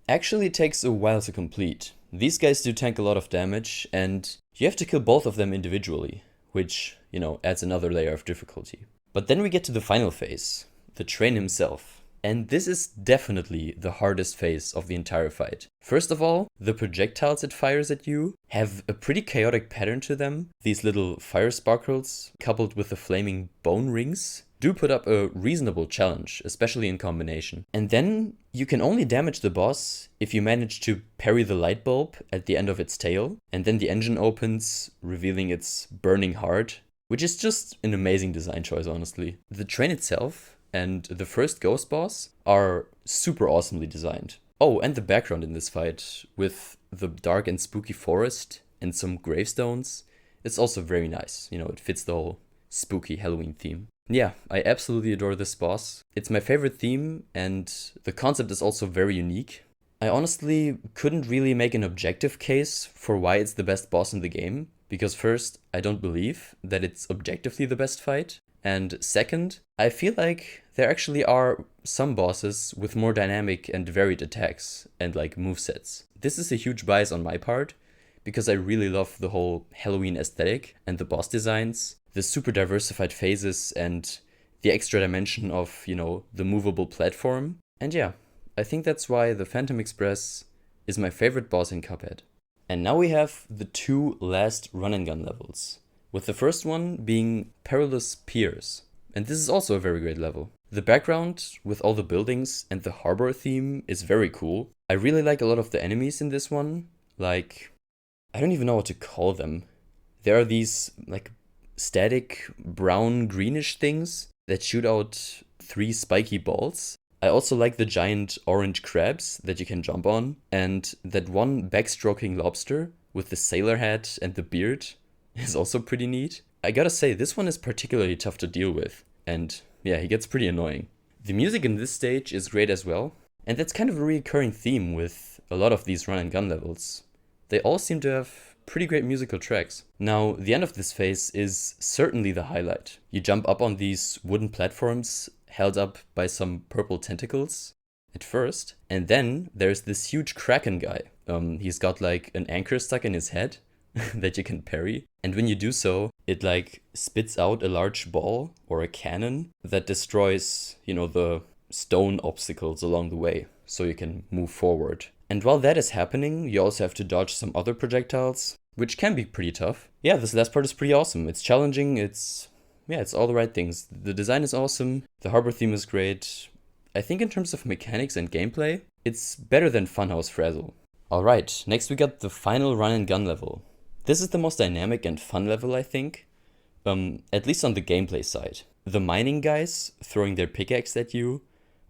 actually takes a while to complete. These guys do tank a lot of damage, and you have to kill both of them individually, which, adds another layer of difficulty. But then we get to the final phase, the train himself. And this is definitely the hardest phase of the entire fight. First of all, the projectiles it fires at you have a pretty chaotic pattern to them. These little fire sparkles, coupled with the flaming bone rings, do put up a reasonable challenge, especially in combination. And then you can only damage the boss if you manage to parry the light bulb at the end of its tail, and then the engine opens, revealing its burning heart, which is just an amazing design choice, honestly. The train itself and the first ghost boss are super awesomely designed. Oh, and the background in this fight, with the dark and spooky forest and some gravestones, it's also very nice. It fits the whole spooky Halloween theme. Yeah, I absolutely adore this boss. It's my favorite theme, and the concept is also very unique. I honestly couldn't really make an objective case for why it's the best boss in the game, because first, I don't believe that it's objectively the best fight. And second, I feel like there actually are some bosses with more dynamic and varied attacks and movesets. This is a huge bias on my part, because I really love the whole Halloween aesthetic and the boss designs, the super diversified phases, and the extra dimension of, the movable platform. And yeah, I think that's why the Phantom Express is my favorite boss in Cuphead. And now we have the two last run and gun levels, with the first one being Perilous Piers. And this is also a very great level. The background with all the buildings and the harbor theme is very cool. I really like a lot of the enemies in this one. I don't even know what to call them. There are these static brown greenish things that shoot out 3 spiky balls. I also like the giant orange crabs that you can jump on, and that one backstroking lobster with the sailor hat and the beard is also pretty neat. I gotta say, this one is particularly tough to deal with, and yeah, he gets pretty annoying. The music in this stage is great as well, and that's kind of a recurring theme with a lot of these run and gun levels. They all seem to have pretty great musical tracks. Now, the end of this phase is certainly the highlight. You jump up on these wooden platforms held up by some purple tentacles at first, and then there's this huge kraken guy. He's got an anchor stuck in his head that you can parry. And when you do so, it spits out a large ball or a cannon that destroys, the stone obstacles along the way, so you can move forward. And while that is happening, you also have to dodge some other projectiles, which can be pretty tough. Yeah, this last part is pretty awesome. It's challenging, it's all the right things. The design is awesome, the harbor theme is great. I think in terms of mechanics and gameplay, it's better than Funhouse Frazzle. Alright, next we got the final run and gun level. This is the most dynamic and fun level, I think, at least on the gameplay side. The mining guys throwing their pickaxe at you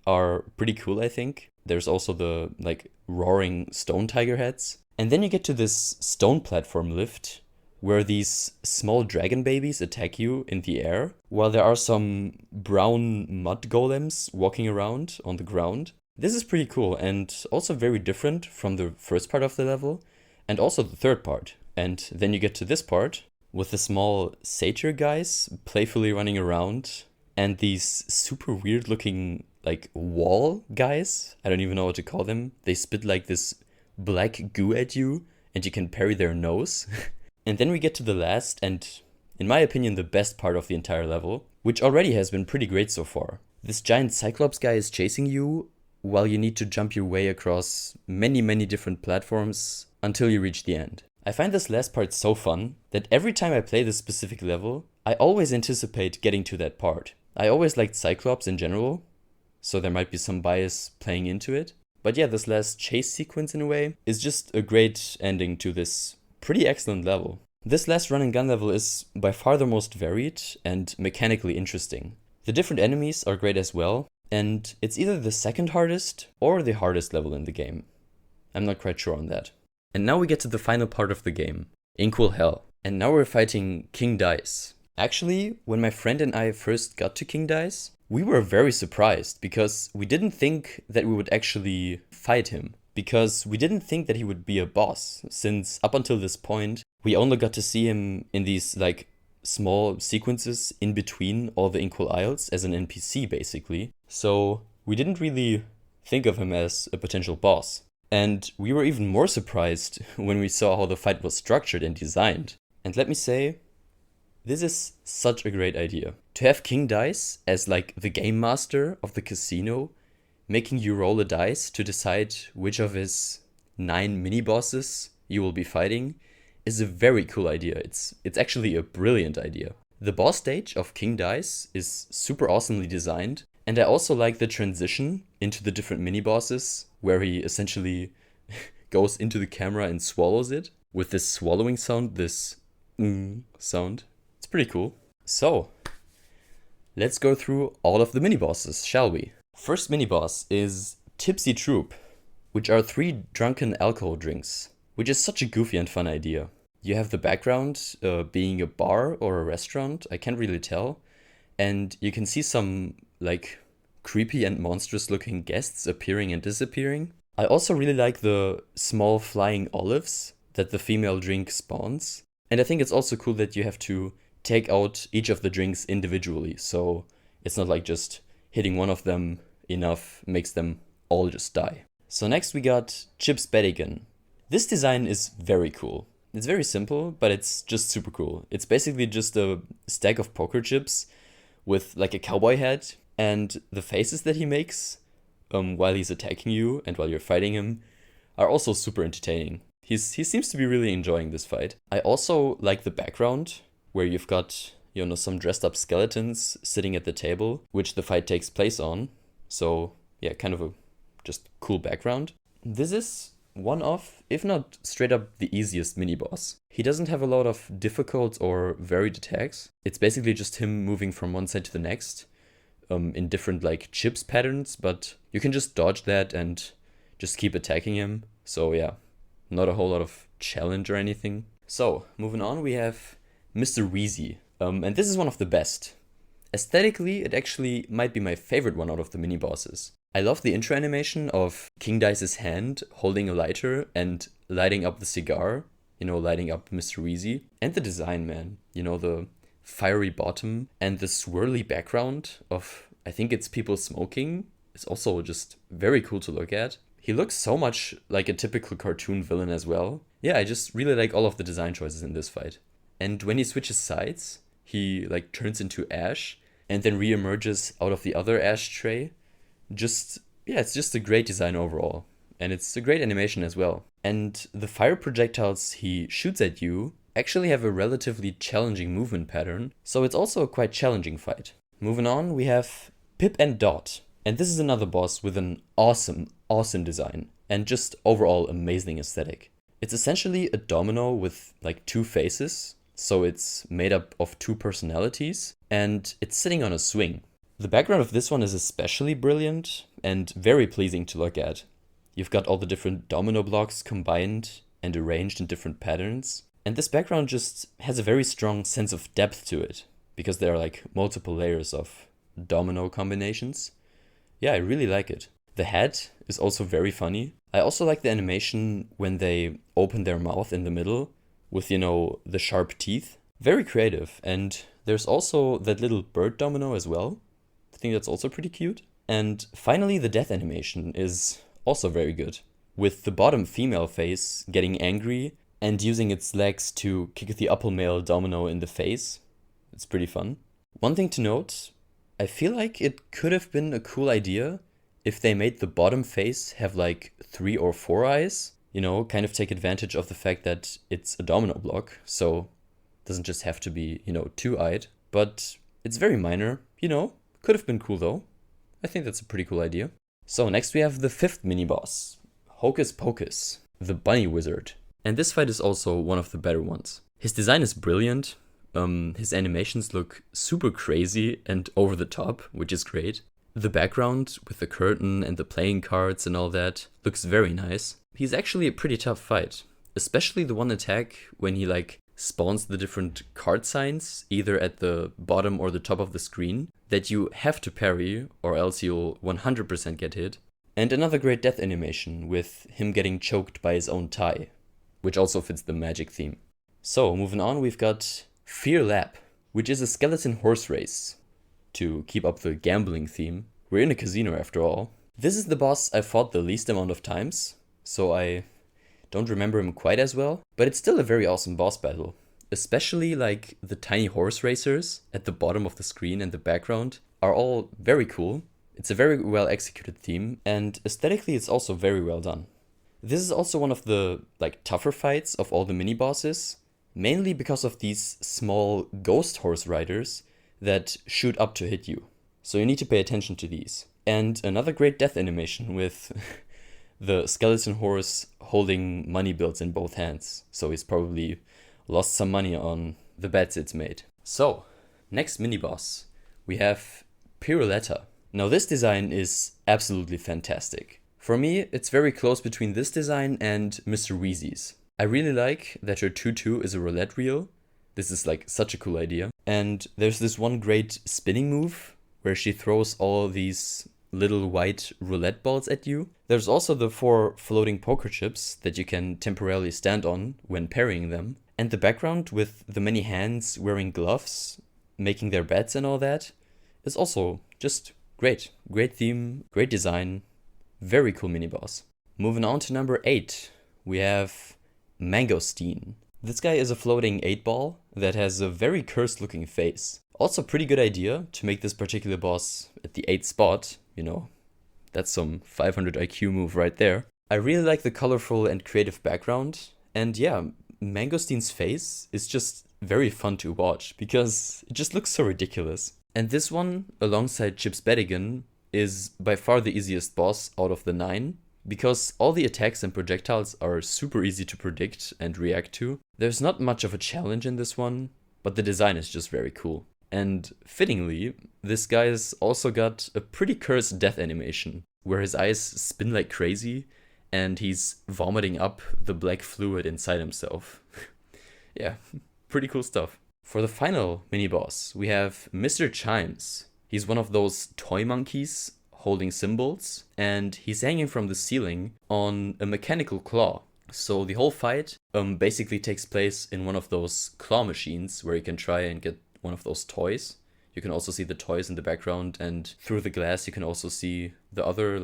are pretty cool, I think. There's also the roaring stone tiger heads. And then you get to this stone platform lift where these small dragon babies attack you in the air, while there are some brown mud golems walking around on the ground. This is pretty cool and also very different from the first part of the level and also the third part. And then you get to this part with the small satyr guys playfully running around and these super weird looking wall guys. I don't even know what to call them. They spit this black goo at you and you can parry their nose. And then we get to the last and, in my opinion, the best part of the entire level, which already has been pretty great so far. This giant Cyclops guy is chasing you while you need to jump your way across many, many different platforms until you reach the end. I find this last part so fun that every time I play this specific level, I always anticipate getting to that part. I always liked Cyclops in general, so there might be some bias playing into it. But yeah, this last chase sequence in a way is just a great ending to this pretty excellent level. This last run and gun level is by far the most varied and mechanically interesting. The different enemies are great as well, and it's either the second hardest or the hardest level in the game. I'm not quite sure on that. And now we get to the final part of the game, Inkwell Hell. And now we're fighting King Dice. Actually, when my friend and I first got to King Dice, we were very surprised because we didn't think that we would actually fight him. Because we didn't think that he would be a boss, since up until this point, we only got to see him in these like small sequences in between all the Inkwell Isles as an NPC basically. So we didn't really think of him as a potential boss. And we were even more surprised when we saw how the fight was structured and designed. And let me say, this is such a great idea. To have King Dice as like the game master of the casino, making you roll a dice to decide which of his 9 mini-bosses you will be fighting, is a very cool idea. It's actually a brilliant idea. The boss stage of King Dice is super awesomely designed, and I also like the transition into the different mini-bosses, where he essentially goes into the camera and swallows it, with this swallowing sound, this sound. It's pretty cool. So, let's go through all of the mini-bosses, shall we? First mini-boss is Tipsy Troop, which are 3 drunken alcohol drinks, which is such a goofy and fun idea. You have the background being a bar or a restaurant, I can't really tell, and you can see some like creepy and monstrous looking guests appearing and disappearing. I also really like the small flying olives that the female drink spawns, and I think it's also cool that you have to take out each of the drinks individually, so it's not like just hitting one of them enough makes them all just die. So next we got Chips Bettigan. This design is very cool. It's very simple, but it's just super cool. It's basically just a stack of poker chips with like a cowboy hat, and the faces that he makes while he's attacking you and while you're fighting him are also super entertaining. He seems to be really enjoying this fight. I also like the background where you've got, you know, some dressed up skeletons sitting at the table, which the fight takes place on. So yeah, kind of a just cool background. This is one of, if not straight up the easiest mini-boss. He doesn't have a lot of difficult or varied attacks. It's basically just him moving from one side to the next in different like chips patterns, but you can just dodge that and just keep attacking him. So yeah, not a whole lot of challenge or anything. So moving on, we have Mr. Wheezy. And this is one of the best. Aesthetically, it actually might be my favorite one out of the mini-bosses. I love the intro animation of King Dice's hand holding a lighter and lighting up the cigar, you know, lighting up Mr. Wheezy. And the design, man, you know, the fiery bottom and the swirly background of, I think it's people smoking, is also just very cool to look at. He looks so much like a typical cartoon villain as well. Yeah, I just really like all of the design choices in this fight. And when he switches sides, he like turns into ash and then reemerges out of the other ashtray. It's just a great design overall. And it's a great animation as well. And the fire projectiles he shoots at you actually have a relatively challenging movement pattern, so it's also a quite challenging fight. Moving on, we have Pip and Dot. And this is another boss with an awesome design and just overall amazing aesthetic. It's essentially a domino with like 2 faces, so it's made up of 2 personalities, and it's sitting on a swing. The background of this one is especially brilliant and very pleasing to look at. You've got all the different domino blocks combined and arranged in different patterns, and this background just has a very strong sense of depth to it, because there are like multiple layers of domino combinations. Yeah, I really like it. The head is also very funny. I also like the animation when they open their mouth in the middle with, you know, the sharp teeth. Very creative. And there's also that little bird domino as well. I think that's also pretty cute. And finally, the death animation is also very good, with the bottom female face getting angry and using its legs to kick the upper male domino in the face. It's pretty fun. One thing to note, I feel like it could have been a cool idea if they made the bottom face have like 3 or 4 eyes, kind of take advantage of the fact that it's a domino block, so it doesn't just have to be, 2-eyed. But it's very minor, could have been cool though. I think that's a pretty cool idea. So next we have the 5th mini-boss, Hocus Pocus, the bunny wizard. And this fight is also one of the better ones. His design is brilliant. His animations look super crazy and over the top, which is great. The background with the curtain and the playing cards and all that looks very nice. He's actually a pretty tough fight, especially the one attack when he spawns the different card signs either at the bottom or the top of the screen that you have to parry or else you'll 100% get hit. And another great death animation with him getting choked by his own tie, which also fits the magic theme. So moving on, we've got Fear Lap, which is a skeleton horse race. To keep up the gambling theme, we're in a casino after all. This is the boss I fought the least amount of times, so I don't remember him quite as well, but it's still a very awesome boss battle. Especially the tiny horse racers at the bottom of the screen and the background are all very cool. It's a very well executed theme, and aesthetically it's also very well done. This is also one of the tougher fights of all the mini bosses, mainly because of these small ghost horse riders that shoot up to hit you. So you need to pay attention to these. And another great death animation with the skeleton horse holding money bills in both hands. So he's probably lost some money on the bets it's made. So, next mini boss, we have Piruletta. Now this design is absolutely fantastic. For me, it's very close between this design and Mr. Wheezy's. I really like that her tutu is a roulette reel. This is such a cool idea. And there's this one great spinning move where she throws all these little white roulette balls at you. There's also the 4 floating poker chips that you can temporarily stand on when parrying them. And the background with the many hands wearing gloves, making their bets and all that, is also just great. Great theme, great design, very cool mini boss. Moving on to number 8, we have Mangosteen. This guy is a floating 8-ball that has a very cursed looking face. Also pretty good idea to make this particular boss at the 8th spot, that's some 500 IQ move right there. I really like the colorful and creative background, and yeah, Mangosteen's face is just very fun to watch because it just looks so ridiculous. And this one, alongside Chips Bedigan, is by far the easiest boss out of the 9. Because all the attacks and projectiles are super easy to predict and react to. There's not much of a challenge in this one, but the design is just very cool. And fittingly, this guy's also got a pretty cursed death animation, where his eyes spin like crazy, and he's vomiting up the black fluid inside himself. Yeah, pretty cool stuff. For the final mini-boss, we have Mr. Chimes. He's one of those toy monkeys holding symbols, and he's hanging from the ceiling on a mechanical claw. So the whole fight basically takes place in one of those claw machines where you can try and get one of those toys. You can also see the toys in the background, and through the glass you can also see the other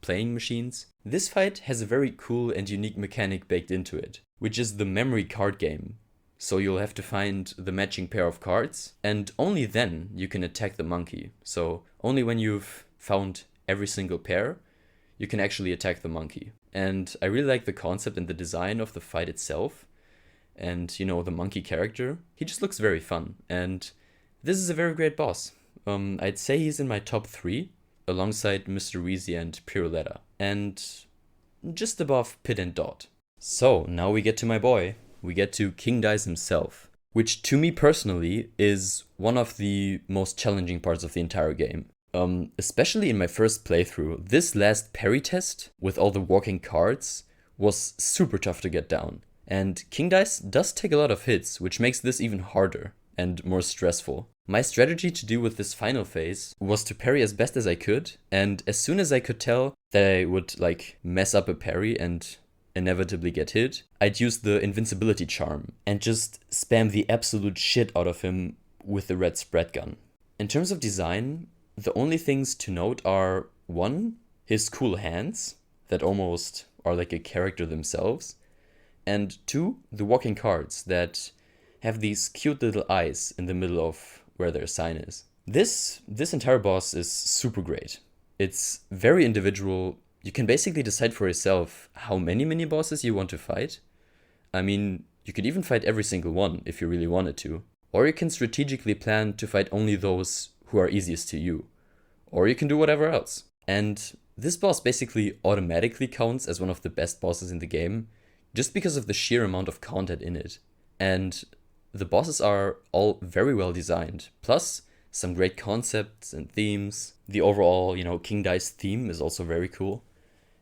playing machines. This fight has a very cool and unique mechanic baked into it, which is the memory card game. So you'll have to find the matching pair of cards, and only then you can attack the monkey. So only when you've found every single pair, you can actually attack the monkey. And I really like the concept and the design of the fight itself. And, the monkey character, he just looks very fun. And this is a very great boss. I'd say he's in my top 3, alongside Mr. Wheezy and Piruletta. And just above Pit and Dot. So, now we get to my boy. We get to King Dice himself. Which, to me personally, is one of the most challenging parts of the entire game. Especially in my first playthrough, this last parry test with all the walking cards was super tough to get down. And King Dice does take a lot of hits, which makes this even harder and more stressful. My strategy to deal with this final phase was to parry as best as I could, and as soon as I could tell that I would mess up a parry and inevitably get hit, I'd use the invincibility charm and just spam the absolute shit out of him with the red spread gun. In terms of design, the only things to note are 1, his cool hands that almost are like a character themselves, And 2, the walking cards that have these cute little eyes in the middle of where their sign is. This entire boss is super great. It's very individual. You can basically decide for yourself how many mini bosses you want to fight. I mean, you could even fight every single one if you really wanted to. Or you can strategically plan to fight only those who are easiest to you. Or you can do whatever else. And this boss basically automatically counts as one of the best bosses in the game, just because of the sheer amount of content in it. And the bosses are all very well designed. Plus, some great concepts and themes. The overall, King Dice theme is also very cool.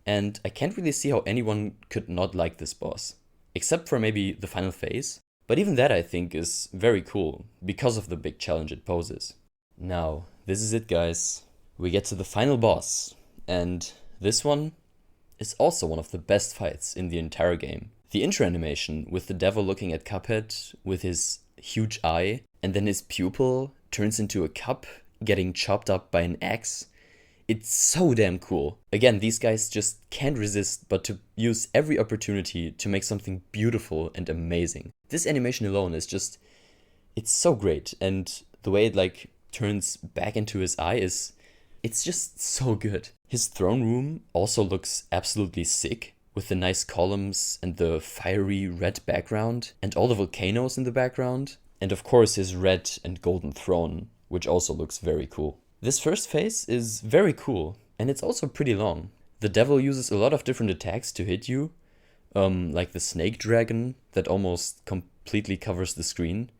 And I can't really see how anyone could not like this boss. Except for maybe the final phase. But even that, I think, is very cool, because of the big challenge it poses. Now, this is it, guys. We get to the final boss. And this one is also one of the best fights in the entire game. The intro animation with the devil looking at Cuphead with his huge eye, and then his pupil turns into a cup getting chopped up by an axe. It's so damn cool. Again, these guys just can't resist but to use every opportunity to make something beautiful and amazing. This animation alone is just, it's so great. And the way it turns back into his eye it's just so good. His throne room also looks absolutely sick, with the nice columns and the fiery red background and all the volcanoes in the background. And of course his red and golden throne, which also looks very cool. This first phase is very cool, and it's also pretty long. The devil uses a lot of different attacks to hit you, like the snake dragon that almost completely covers the screen,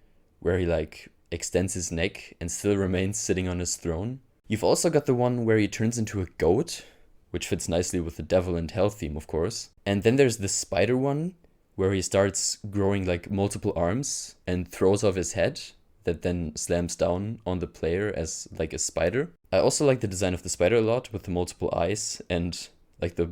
where he extends his neck and still remains sitting on his throne. You've also got the one where he turns into a goat, which fits nicely with the devil and hell theme, of course. And then there's the spider one, where he starts growing multiple arms and throws off his head, that then slams down on the player as a spider. I also like the design of the spider a lot, with the multiple eyes and the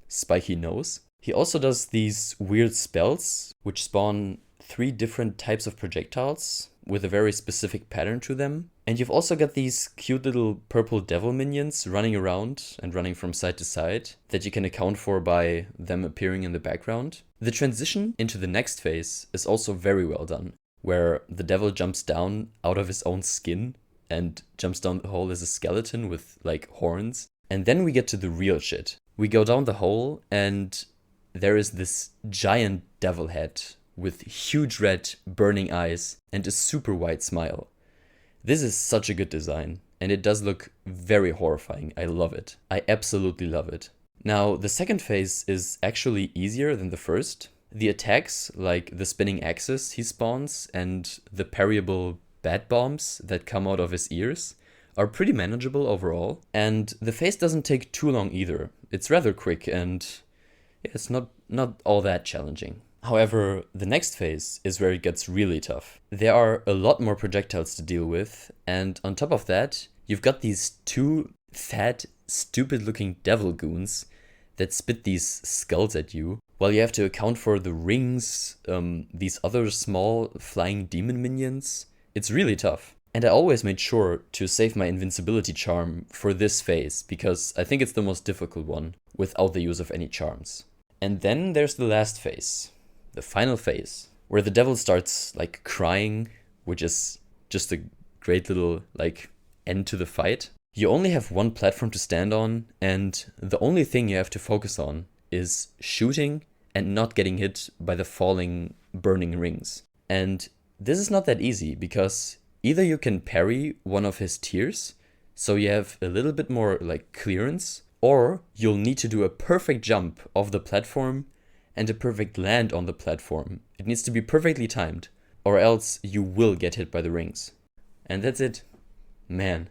spiky nose. He also does these weird spells, which spawn 3 different types of projectiles with a very specific pattern to them. And you've also got these cute little purple devil minions running around and running from side to side that you can account for by them appearing in the background. The transition into the next phase is also very well done, where the devil jumps down out of his own skin and jumps down the hole as a skeleton with horns. And then we get to the real shit. We go down the hole and there is this giant devil head with huge red burning eyes and a super wide smile. This is such a good design, and it does look very horrifying. I love it. I absolutely love it. Now, the second phase is actually easier than the first. The attacks, like the spinning axes he spawns and the parryable bat bombs that come out of his ears, are pretty manageable overall. And the phase doesn't take too long either. It's rather quick and it's not all that challenging. However, the next phase is where it gets really tough. There are a lot more projectiles to deal with, and on top of that, you've got these 2 fat, stupid-looking devil goons that spit these skulls at you, while you have to account for the rings, these other small flying demon minions. It's really tough. And I always made sure to save my invincibility charm for this phase, because I think it's the most difficult one, without the use of any charms. And then there's the last phase. The final phase, where the devil starts crying, which is just a great little end to the fight. You only have one platform to stand on, and the only thing you have to focus on is shooting and not getting hit by the falling burning rings. And this is not that easy, because either you can parry one of his tears, so you have a little bit more clearance, or you'll need to do a perfect jump off the platform and a perfect land on the platform. It needs to be perfectly timed, or else you will get hit by the rings. And that's it. Man,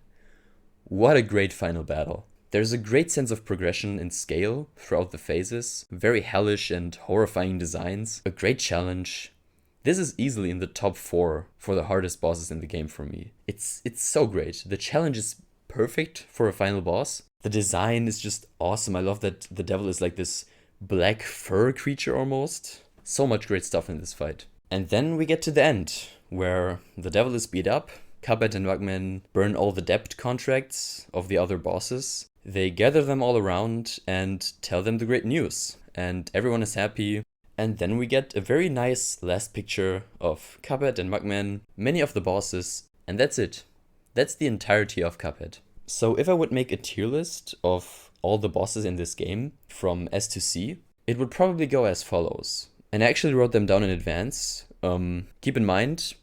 what a great final battle. There's a great sense of progression and scale throughout the phases, very hellish and horrifying designs, a great challenge. This is easily in the top 4 for the hardest bosses in the game for me. It's so great. The challenge is perfect for a final boss. The design is just awesome. I love that the devil is this black fur creature almost. So much great stuff in this fight. And then we get to the end, where the devil is beat up. Cuphead and Mugman burn all the debt contracts of the other bosses. They gather them all around and tell them the great news. And everyone is happy. And then we get a very nice last picture of Cuphead and Mugman, many of the bosses, and that's it. That's the entirety of Cuphead. So if I would make a tier list of all the bosses in this game, from S to C, it would probably go as follows. And I actually wrote them down in advance. Keep in mind,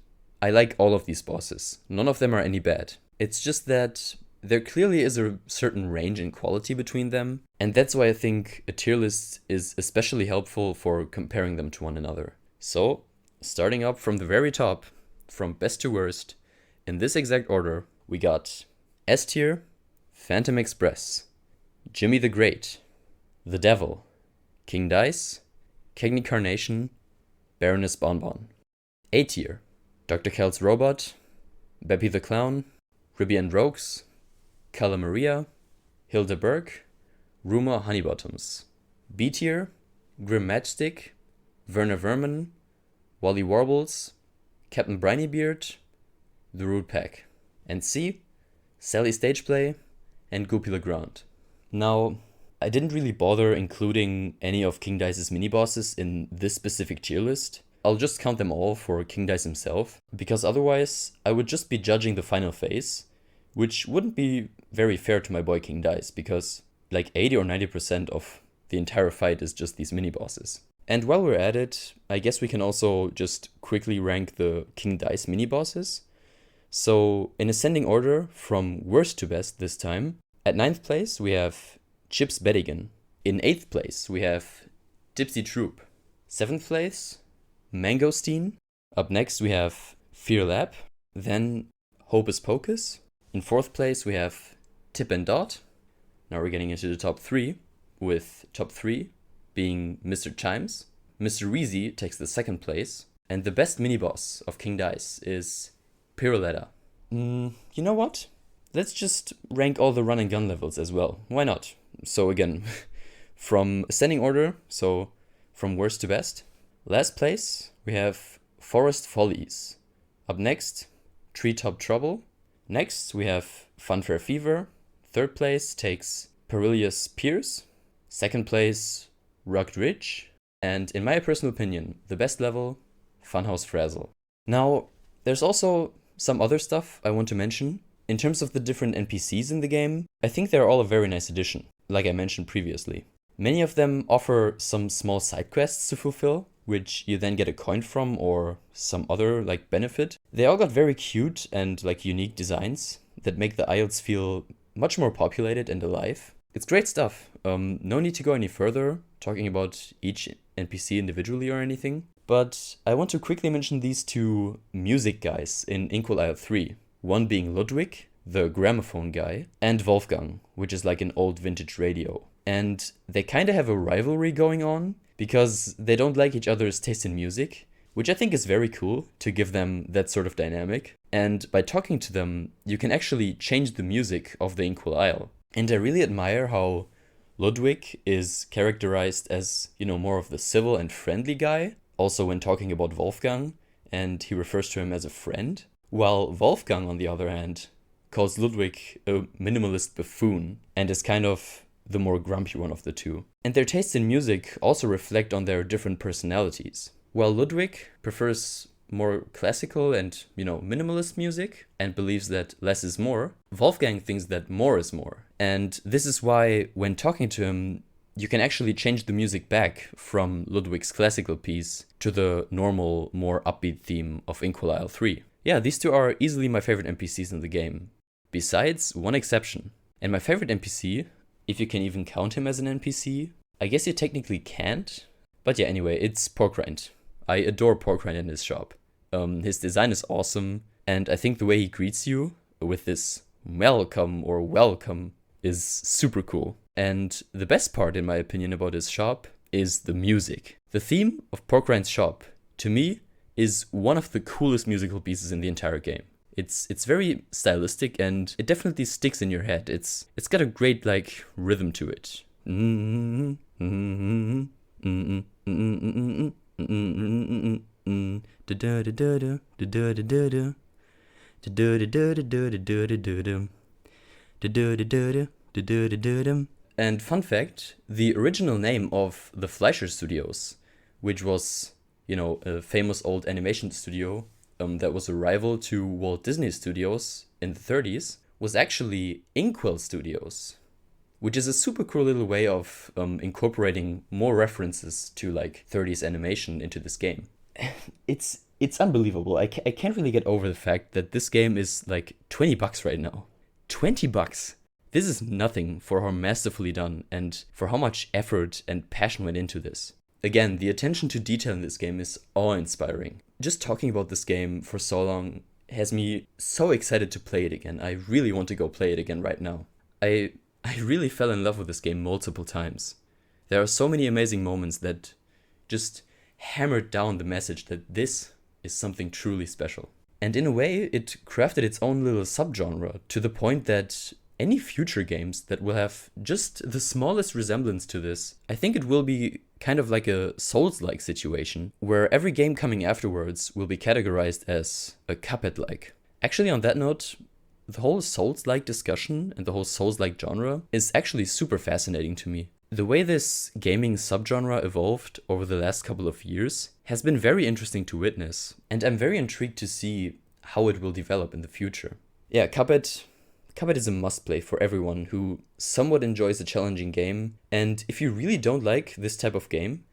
I like all of these bosses. None of them are any bad. It's just that there clearly is a certain range in quality between them, and that's why I think a tier list is especially helpful for comparing them to one another. So, starting up from the very top, from best to worst, in this exact order, we got S tier, Phantom Express, Jimmy the Great, The Devil, King Dice, Cagney Carnation, Baroness Bonbon. A tier, Dr. Kel's Robot, Beppy the Clown, Ribby and Rogues, Calla Maria, Hilda Burke, Rumor Honeybottoms. B tier, Grim Matchstick, Werner Vermin, Wally Warbles, Captain Brinybeard, The Rude Pack. And C, Sally Stageplay, and Goopy Legrand. Now, I didn't really bother including any of King Dice's mini-bosses in this specific tier list. I'll just count them all for King Dice himself, because otherwise I would just be judging the final phase, which wouldn't be very fair to my boy King Dice, because like 80 or 90% of the entire fight is just these mini-bosses. And while we're at it, I guess we can also just quickly rank the King Dice mini-bosses. So, in ascending order, from worst to best this time, at 9th place we have Chips Bedigan. In 8th place we have Tipsy Troop. 7th place, Mangosteen. Up next we have Fear Lab. Then Hocus Pocus. In 4th place we have Tip and Dot. Now we're getting into the top 3, with top 3 being Mr. Chimes. Mr. Reezy takes the 2nd place. And the best mini-boss of King Dice is Piruletta. You know what? Let's just rank all the run and gun levels as well. Why not? So again, from ascending order, so from worst to best. Last place, we have Forest Follies. Up next, Treetop Trouble. Next, we have Funfair Fever. 3rd place takes Perilous Pierce. 2nd place, Rugged Ridge. And in my personal opinion, the best level, Funhouse Frazzle. Now, there's also some other stuff I want to mention. In terms of the different NPCs in the game, I think they're all a very nice addition, like I mentioned previously. Many of them offer some small side quests to fulfill, which you then get a coin from or some other like benefit. They all got very cute and like unique designs that make the Isles feel much more populated and alive. It's great stuff. No need to go any further talking about each NPC individually or anything. But I want to quickly mention these two music guys in Inkwell Isle 3. One being Ludwig, the gramophone guy, and Wolfgang, which is like an old vintage radio. And they kind of have a rivalry going on because they don't like each other's taste in music, which I think is very cool to give them that sort of dynamic. And by talking to them, you can actually change the music of the Inkwell Isle. And I really admire how Ludwig is characterized as, more of the civil and friendly guy, also when talking about Wolfgang, and he refers to him as a friend. While Wolfgang, on the other hand, calls Ludwig a minimalist buffoon and is kind of the more grumpy one of the two. And their tastes in music also reflect on their different personalities. While Ludwig prefers more classical and, minimalist music and believes that less is more, Wolfgang thinks that more is more. And this is why, when talking to him, you can actually change the music back from Ludwig's classical piece to the normal, more upbeat theme of Inkwell Isle 3. Yeah, these two are easily my favorite NPCs in the game, besides one exception. And my favorite NPC, if you can even count him as an NPC, I guess you technically can't. But yeah, anyway, it's Porkrind. I adore Porkrind in his shop. His design is awesome, and I think the way he greets you with this welcome is super cool. And the best part, in my opinion, about his shop is the music. The theme of Porkrind's shop, to me, is one of the coolest musical pieces in the entire game. It's very stylistic and it definitely sticks in your head. It's got a great rhythm to it. And fun fact, the original name of the Fleischer Studios, which was, a famous old animation studio that was a rival to Walt Disney Studios in the 30s, was actually Inkwell Studios, which is a super cool little way of incorporating more references to like 30s animation into this game. It's unbelievable. I can't really get over the fact that this game is like $20 right now. $20. This is nothing for how masterfully done and for how much effort and passion went into this. Again, the attention to detail in this game is awe-inspiring. Just talking about this game for so long has me so excited to play it again. I really want to go play it again right now. I really fell in love with this game multiple times. There are so many amazing moments that just hammered down the message that this is something truly special. And in a way, it crafted its own little subgenre to the point that any future games that will have just the smallest resemblance to this, I think it will be kind of like a Souls-like situation, where every game coming afterwards will be categorized as a Cuphead-like. Actually, on that note, the whole Souls-like discussion and the whole Souls-like genre is actually super fascinating to me. The way this gaming subgenre evolved over the last couple of years has been very interesting to witness, and I'm very intrigued to see how it will develop in the future. Yeah, Cuphead is a must-play for everyone who somewhat enjoys a challenging game, and if you really don't like this type of game,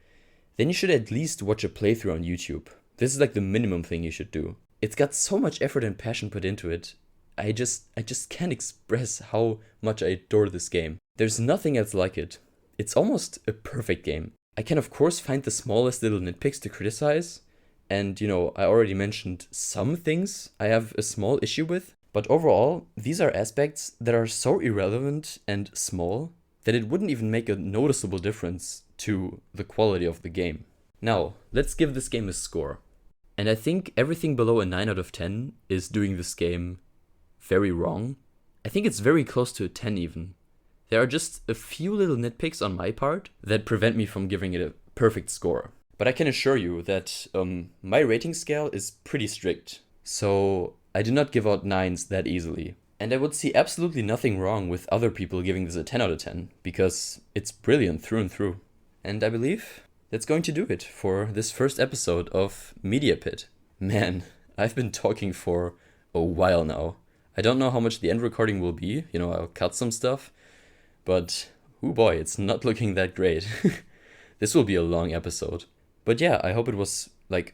then you should at least watch a playthrough on YouTube. This is like the minimum thing you should do. It's got so much effort and passion put into it. I just can't express how much I adore this game. There's nothing else like it. It's almost a perfect game. I can of course find the smallest little nitpicks to criticize, and I already mentioned some things I have a small issue with, but overall, these are aspects that are so irrelevant and small that it wouldn't even make a noticeable difference to the quality of the game. Now, let's give this game a score. And I think everything below a 9 out of 10 is doing this game very wrong. I think it's very close to a 10 even. There are just a few little nitpicks on my part that prevent me from giving it a perfect score. But I can assure you that my rating scale is pretty strict. So I do not give out 9s that easily. And I would see absolutely nothing wrong with other people giving this a 10 out of 10, because it's brilliant through and through. And I believe that's going to do it for this first episode of Media Pit. Man, I've been talking for a while now. I don't know how much the end recording will be, I'll cut some stuff, but oh boy, it's not looking that great. This will be a long episode. But yeah, I hope it was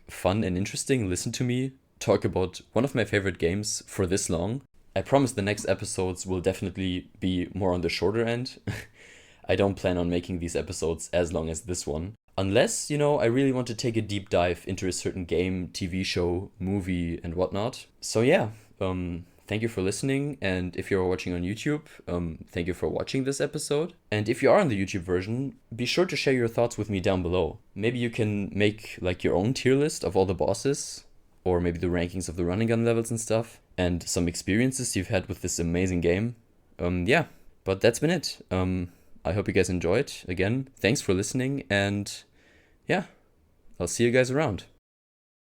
fun and interesting. Listen to me talk about one of my favorite games for this long. I promise the next episodes will definitely be more on the shorter end. I don't plan on making these episodes as long as this one. Unless, I really want to take a deep dive into a certain game, TV show, movie, and whatnot. So yeah, thank you for listening, and if you're watching on YouTube, thank you for watching this episode. And if you are on the YouTube version, be sure to share your thoughts with me down below. Maybe you can make your own tier list of all the bosses, or maybe the rankings of the running gun levels and stuff, and some experiences you've had with this amazing game. Yeah, but that's been it. I hope you guys enjoyed. Again, thanks for listening, and yeah, I'll see you guys around.